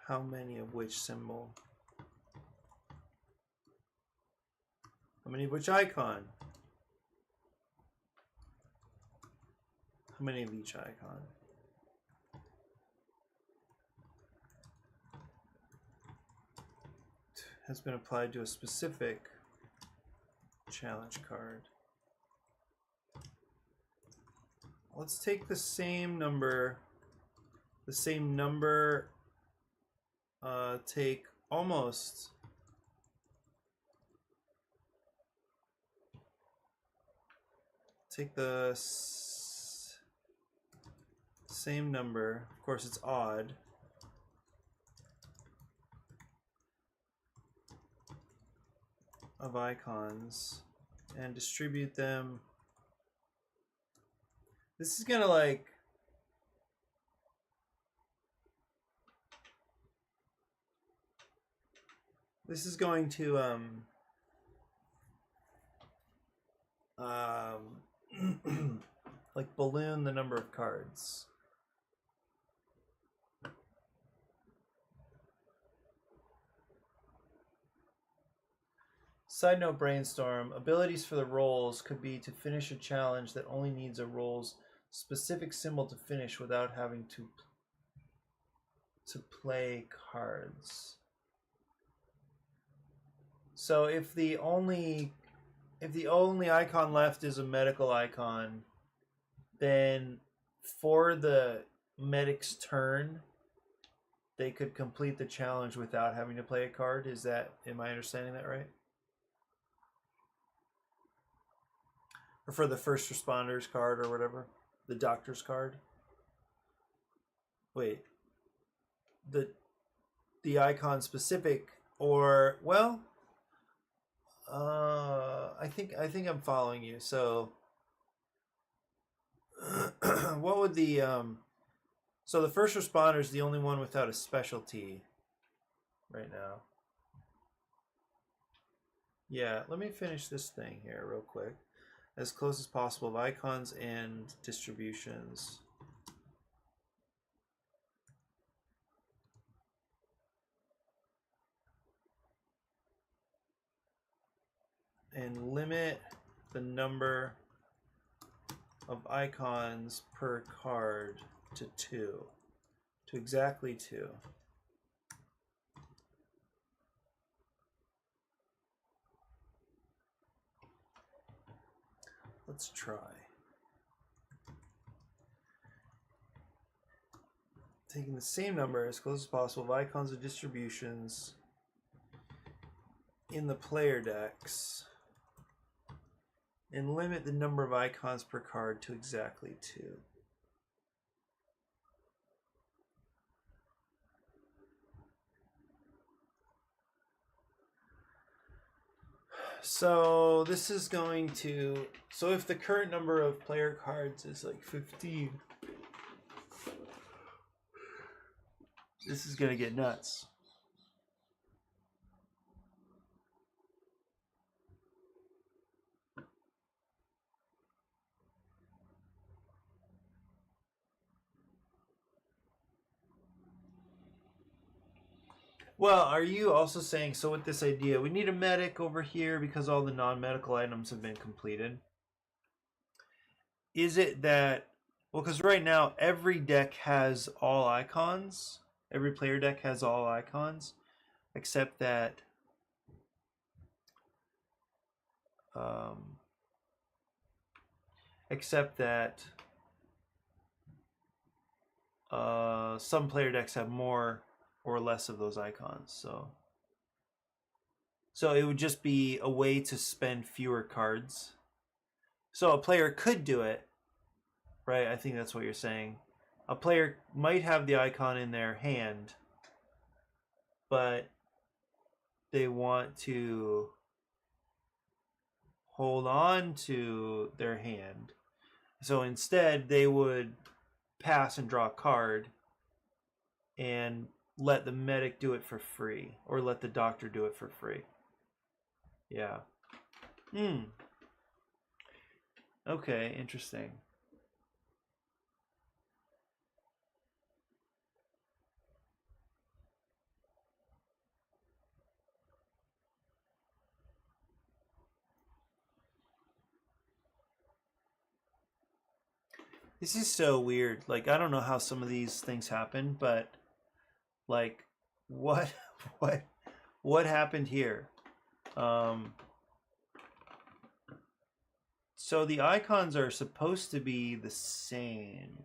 How many of which symbol? How many of which icon? How many of each icon? Has been applied to a specific challenge card. Let's take the same number, take almost take the same number, of course it's odd, of icons and distribute them. This is gonna like this is going to like balloon the number of cards. Side note brainstorm, abilities for the roles could be to finish a challenge that only needs a role's specific symbol to finish without having to play cards. So if the only icon left is a medical icon, then for the medic's turn, they could complete the challenge without having to play a card. Am I understanding that right? Or for the first responders card or whatever, the doctor's card. Wait, the icon specific, or well, I think I'm following you. So, what would the so the first responder is the only one without a specialty right now. Yeah, let me finish this thing here real quick. As close as possible of icons and distributions. And limit the number of icons per card to 2, to exactly 2. Let's try. Taking the same number as close as possible of icons and distributions in the player decks and limit the number of icons per card to exactly 2. So this is going to, so if the current number of player cards is like 15, this is going to get nuts. Well, are you also saying, so with this idea, we need a medic over here because all the non-medical items have been completed? Is it that, well, because right now every deck has all icons. Every player deck has all icons, except that some player decks have more or less of those icons. So it would just be a way to spend fewer cards. So a player could do it, right? I think that's what you're saying. a player might have the icon in their hand, but they want to hold on to their hand. So instead, they would pass and draw a card and let the medic do it for free, or let the doctor do it for free. Yeah. Okay, interesting. This is so weird. Like, I don't know how some of these things happen, but like, what, what happened here? So the icons are supposed to be the same.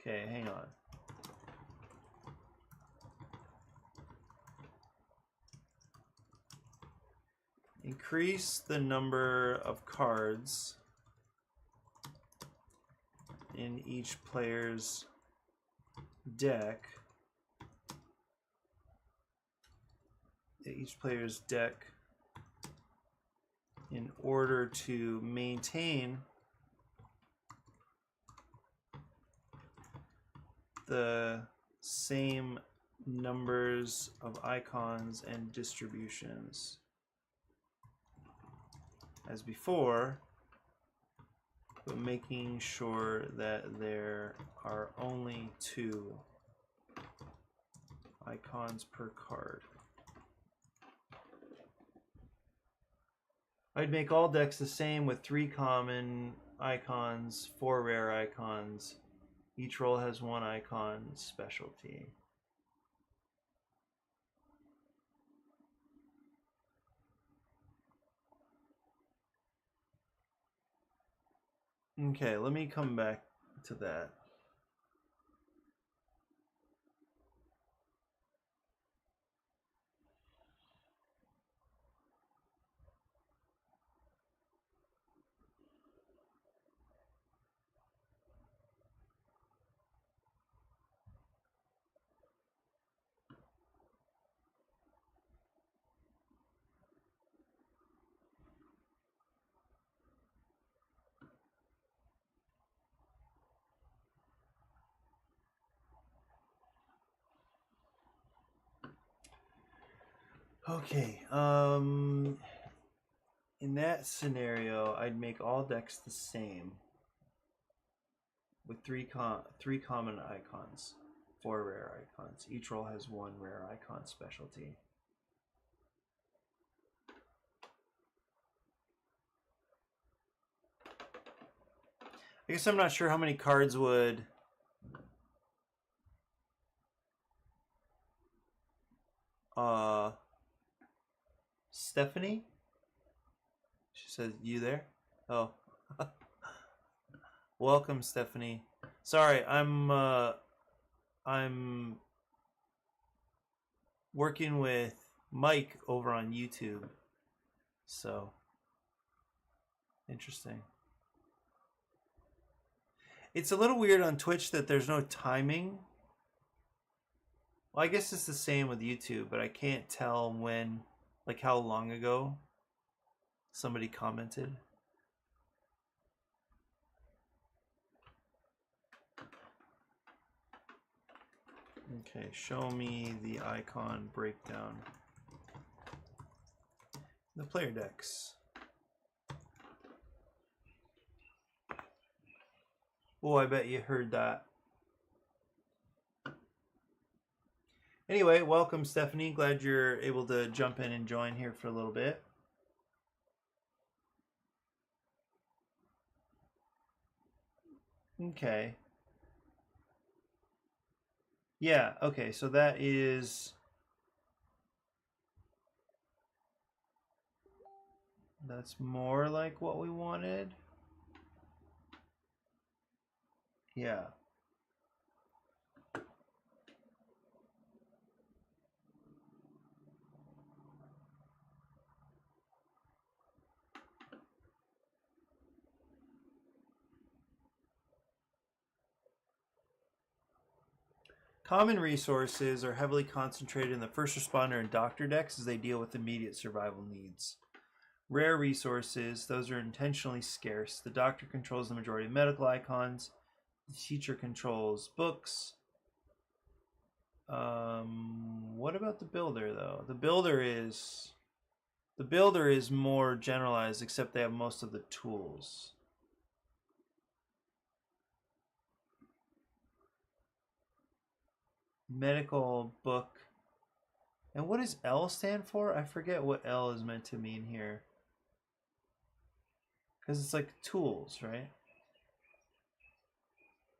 Okay, hang on. Increase the number of cards in each player's deck. In order to maintain the same numbers of icons and distributions as before, but making sure that there are only 2 icons per card. I'd make all decks the same with 3 common icons, 4 rare icons. Each role has 1 icon specialty. Okay, let me come back to that. Okay, in that scenario, I'd make all decks the same with 3 common icons, 4 rare icons. Each role has 1 rare icon specialty. I guess I'm not sure how many cards would Stephanie? She says, you there? Oh. Welcome, Stephanie. Sorry, I'm working with Mike over on YouTube. So interesting. It's a little weird on Twitch that there's no timing. Well, I guess it's the same with YouTube, but I can't tell when, like how long ago somebody commented. Okay, show me the icon breakdown. The player decks. Oh, I bet you heard that. Anyway, welcome, Stephanie. Glad you're able to jump in and join here for a little bit. Okay. Yeah, okay, so that is... That's more like what we wanted. Yeah. Common resources are heavily concentrated in the first responder and doctor decks as they deal with immediate survival needs. Rare resources, those are intentionally scarce. The doctor controls the majority of medical icons. The teacher controls books. What about the builder though? The builder is more generalized, except they have most of the tools. Medical book. And what does L stand for? I forget what L is meant to mean here. Because it's like tools, right?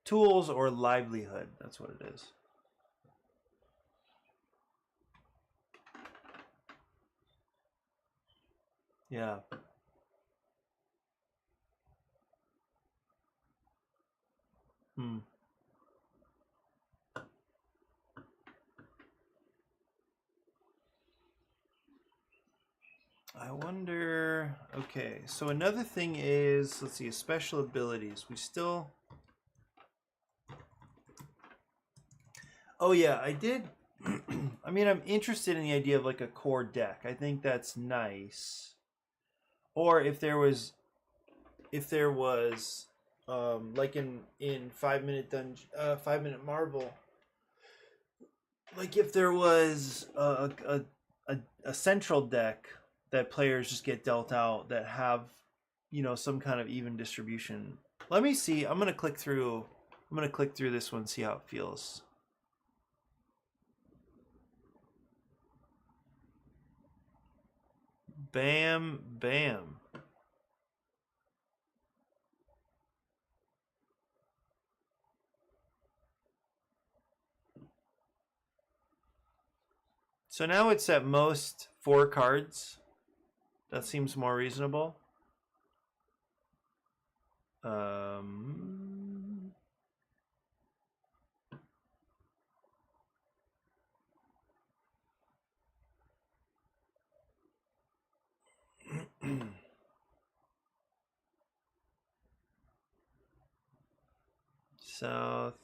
Tools or livelihood. That's what it is. Yeah. I wonder. Okay, so another thing is, let's see, special abilities. We still. Oh yeah, I did. I mean, I'm interested in the idea of like a core deck. I think that's nice. Or if there was, like in 5 Minute Dungeon, 5 Minute Marvel, like if there was a central deck that players just get dealt out that have, some kind of even distribution. Let me see. I'm gonna click through this one, see how it feels. Bam, bam. So now it's at most 4 cards. That seems more reasonable. South.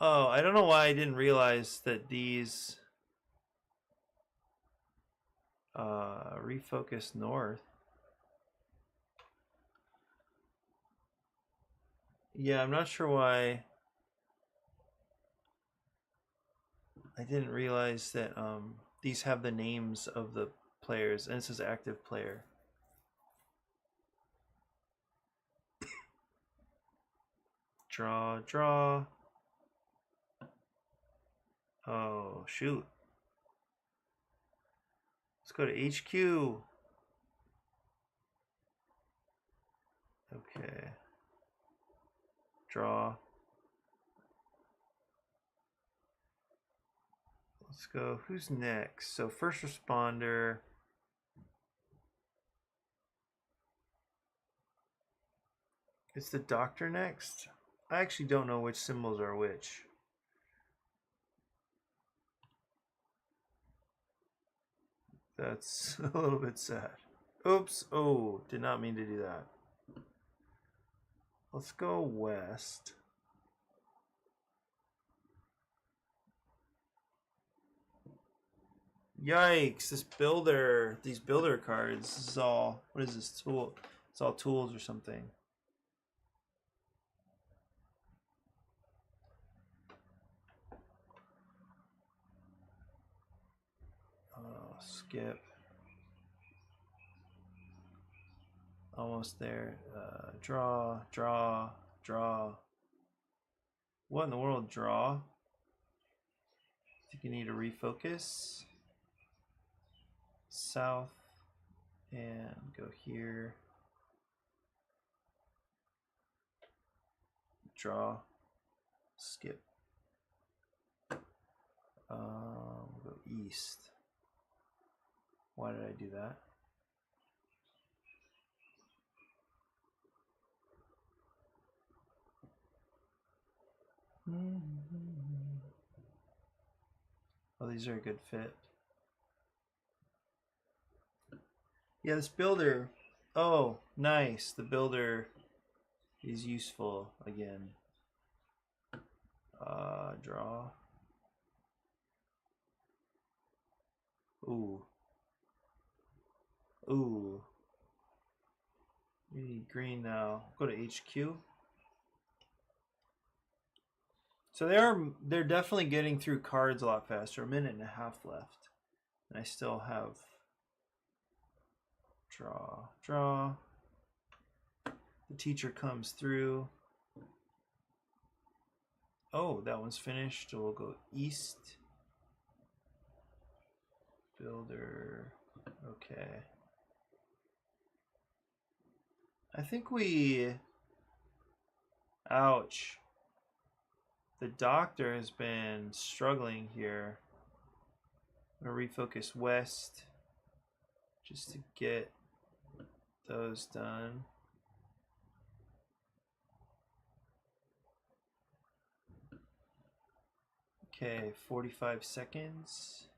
Oh, I don't know why I didn't realize that these refocus north. Yeah, I'm not sure why I didn't realize that these have the names of the players, and it says active player. Draw, draw. Oh, shoot. Let's go to HQ. Okay. Draw. Let's go. Who's next? So first responder. Is the doctor next? I actually don't know which symbols are which. That's a little bit sad. Oops. Oh, did not mean to do that. Let's go west. Yikes, these builder cards, this is all, what is this tool? It's all tools or something. Oh, skip. Almost there. Draw, draw, draw. What in the world, draw? I think you need to refocus. South and go here. Draw, skip. Go east. Why did I do that? Oh, these are a good fit. Yeah, this builder. Oh, nice. The builder is useful again. Draw. Ooh. Ooh. We need green now. Go to HQ. So they're definitely getting through cards a lot faster. A minute and a half left. And I still have draw. The teacher comes through. Oh, that one's finished. We'll go east. Builder. Okay. I think we... Ouch. The doctor has been struggling here. I'm going to refocus west just to get those done. Okay, 45 seconds.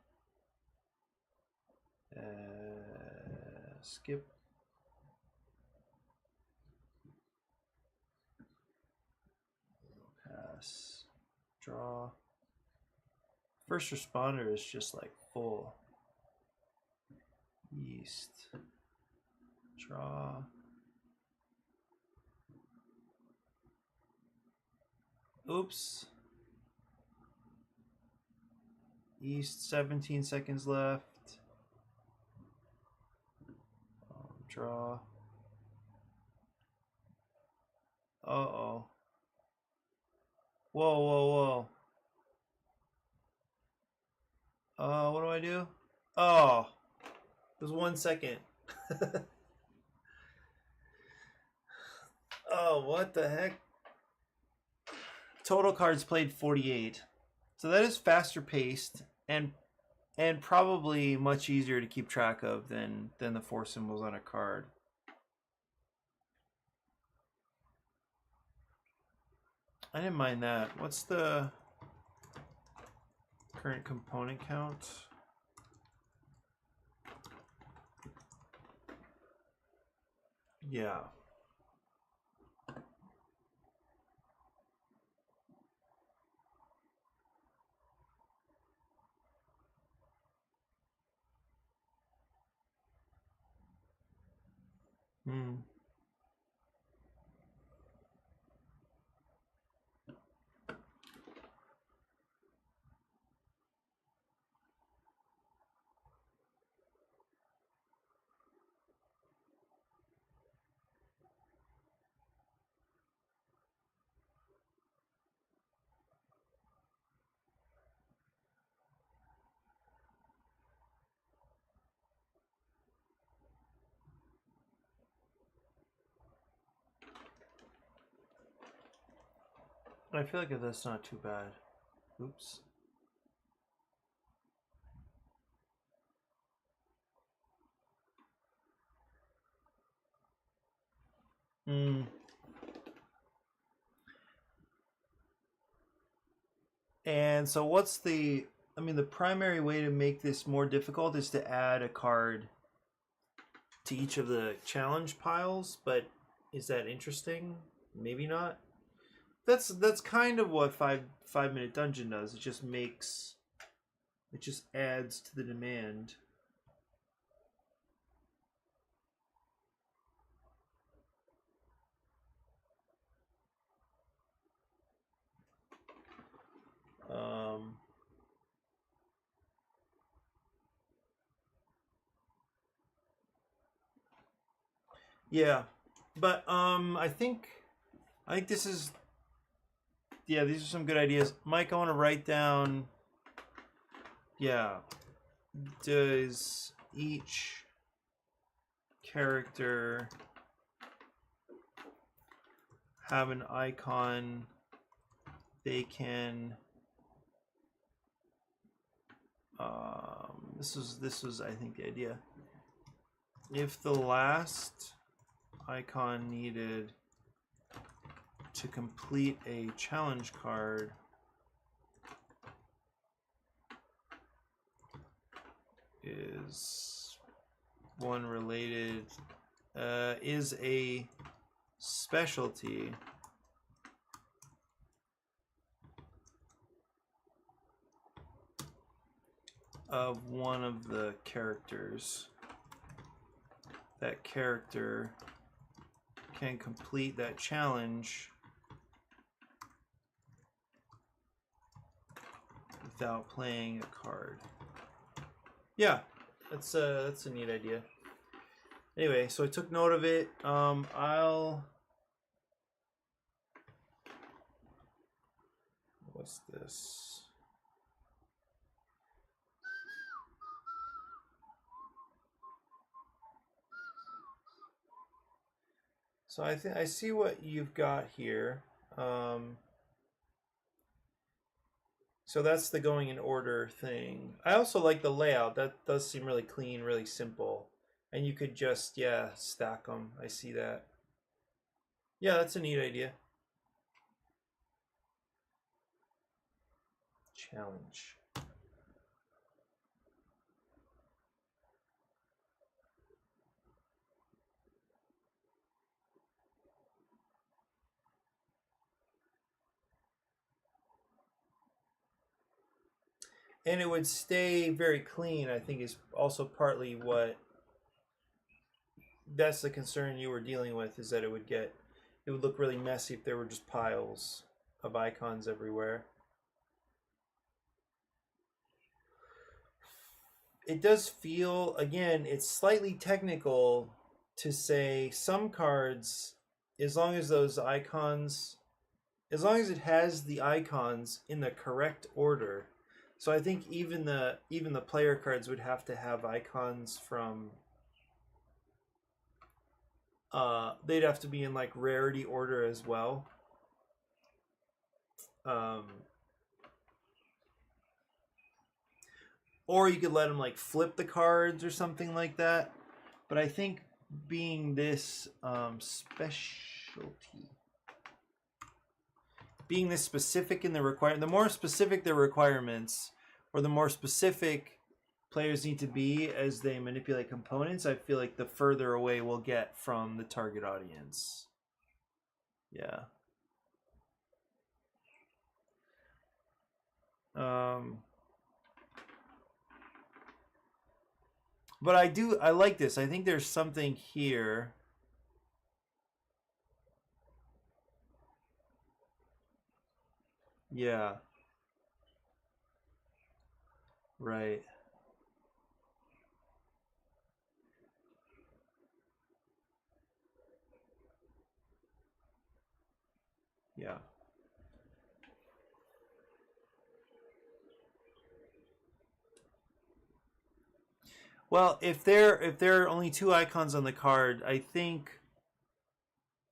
Skip. Pass. Draw. First responder is just like full. East. Draw. Oops. East, 17 seconds left. Draw. Uh-oh. Whoa, whoa, whoa. What do I do? Oh. It was 1 second. Oh, what the heck? Total cards played 48. So that is faster paced and probably much easier to keep track of than the 4 symbols on a card. I didn't mind that. What's the current component count? Yeah. I feel like that's not too bad. Oops. And so what's the... I mean, the primary way to make this more difficult is to add a card to each of the challenge piles, but is that interesting? Maybe not. That's kind of what 5-minute dungeon does. It just adds to the demand. Yeah, but I think this is... Yeah, these are some good ideas. Mike, I want to write down... Yeah. Does each character have an icon they can... This was I think the idea. If the last icon needed to complete a challenge card is one related, is a specialty of one of the characters. That character can complete that challenge without playing a card. Yeah, that's a neat idea. Anyway, so I took note of it. What's this? So I think I see what you've got here. So that's the going in order thing. I also like the layout. That does seem really clean, really simple. And you could just, yeah, stack them. I see that. Yeah, that's a neat idea. Challenge. And it would stay very clean, I think, is also partly what, that's the concern you were dealing with, is that it would look really messy if there were just piles of icons everywhere. It does feel, again, it's slightly technical to say some cards, as long as those icons, as long as it has the icons in the correct order. So I think even the player cards would have to have icons from, they'd have to be in like rarity order as well. Or you could let them like flip the cards or something like that. But I think being this specialty, being this specific in the requirement, the more specific the requirements, or the more specific players need to be as they manipulate components, I feel like the further away we'll get from the target audience. Yeah. But I like this. I think there's something here. Yeah. Right. Yeah. Well, if there are only two icons on the card, I think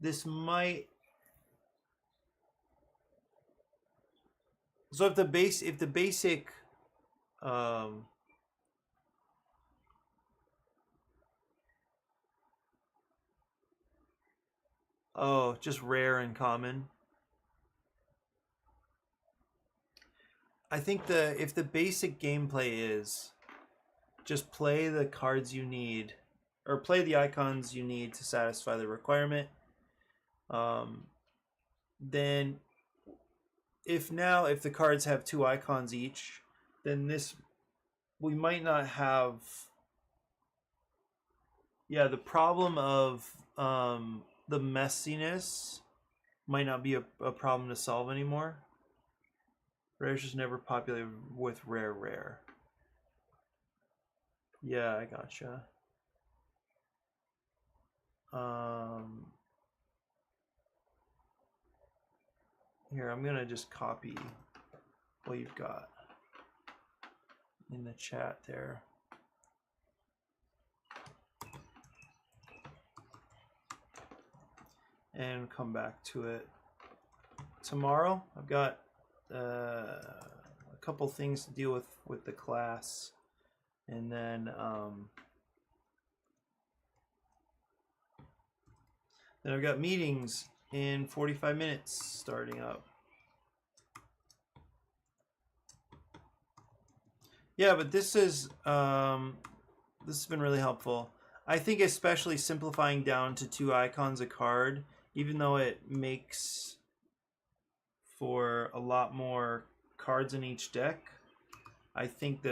this might. So if the basic, oh, just rare and common. I think if the basic gameplay is just play the cards you need, or play the icons you need to satisfy the requirement, then if the cards have two icons each, then we might not have, yeah, the problem of the messiness might not be a problem to solve anymore. Rare's just never populated with rare. Yeah, I gotcha. Here, I'm gonna just copy what you've got in the chat there. And come back to it tomorrow. I've got a couple things to deal with the class, and then I've got meetings in 45 minutes starting up. Yeah, but this has been really helpful. I think especially simplifying down to two icons a card even though it makes for a lot more cards in each deck, I think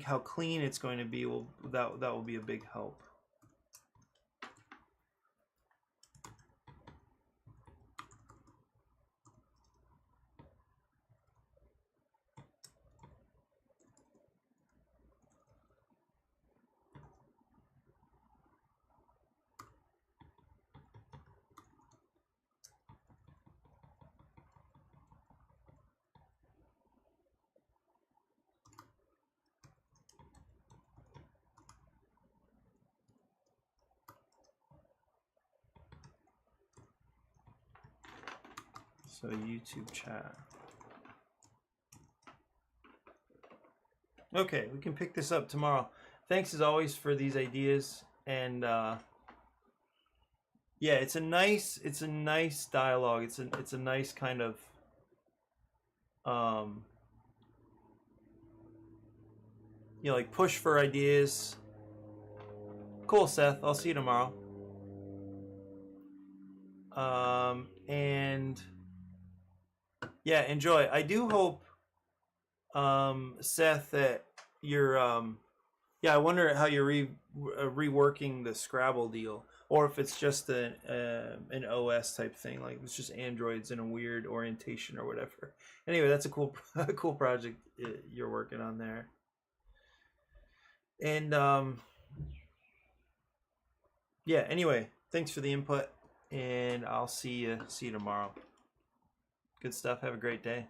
how clean it's going to be that will be a big help. So YouTube chat. Okay, we can pick this up tomorrow. Thanks as always for these ideas, and yeah, it's a nice dialogue. It's a nice kind of you know, like push for ideas. Cool, Seth. I'll see you tomorrow. And yeah, enjoy. I do hope, Seth, that you're yeah, I wonder how you're reworking the Scrabble deal, or if it's just an OS type thing, like it's just androids in a weird orientation or whatever. Anyway, that's a cool cool project you're working on there. And yeah, anyway, thanks for the input, and I'll see you tomorrow. Good stuff. Have a great day.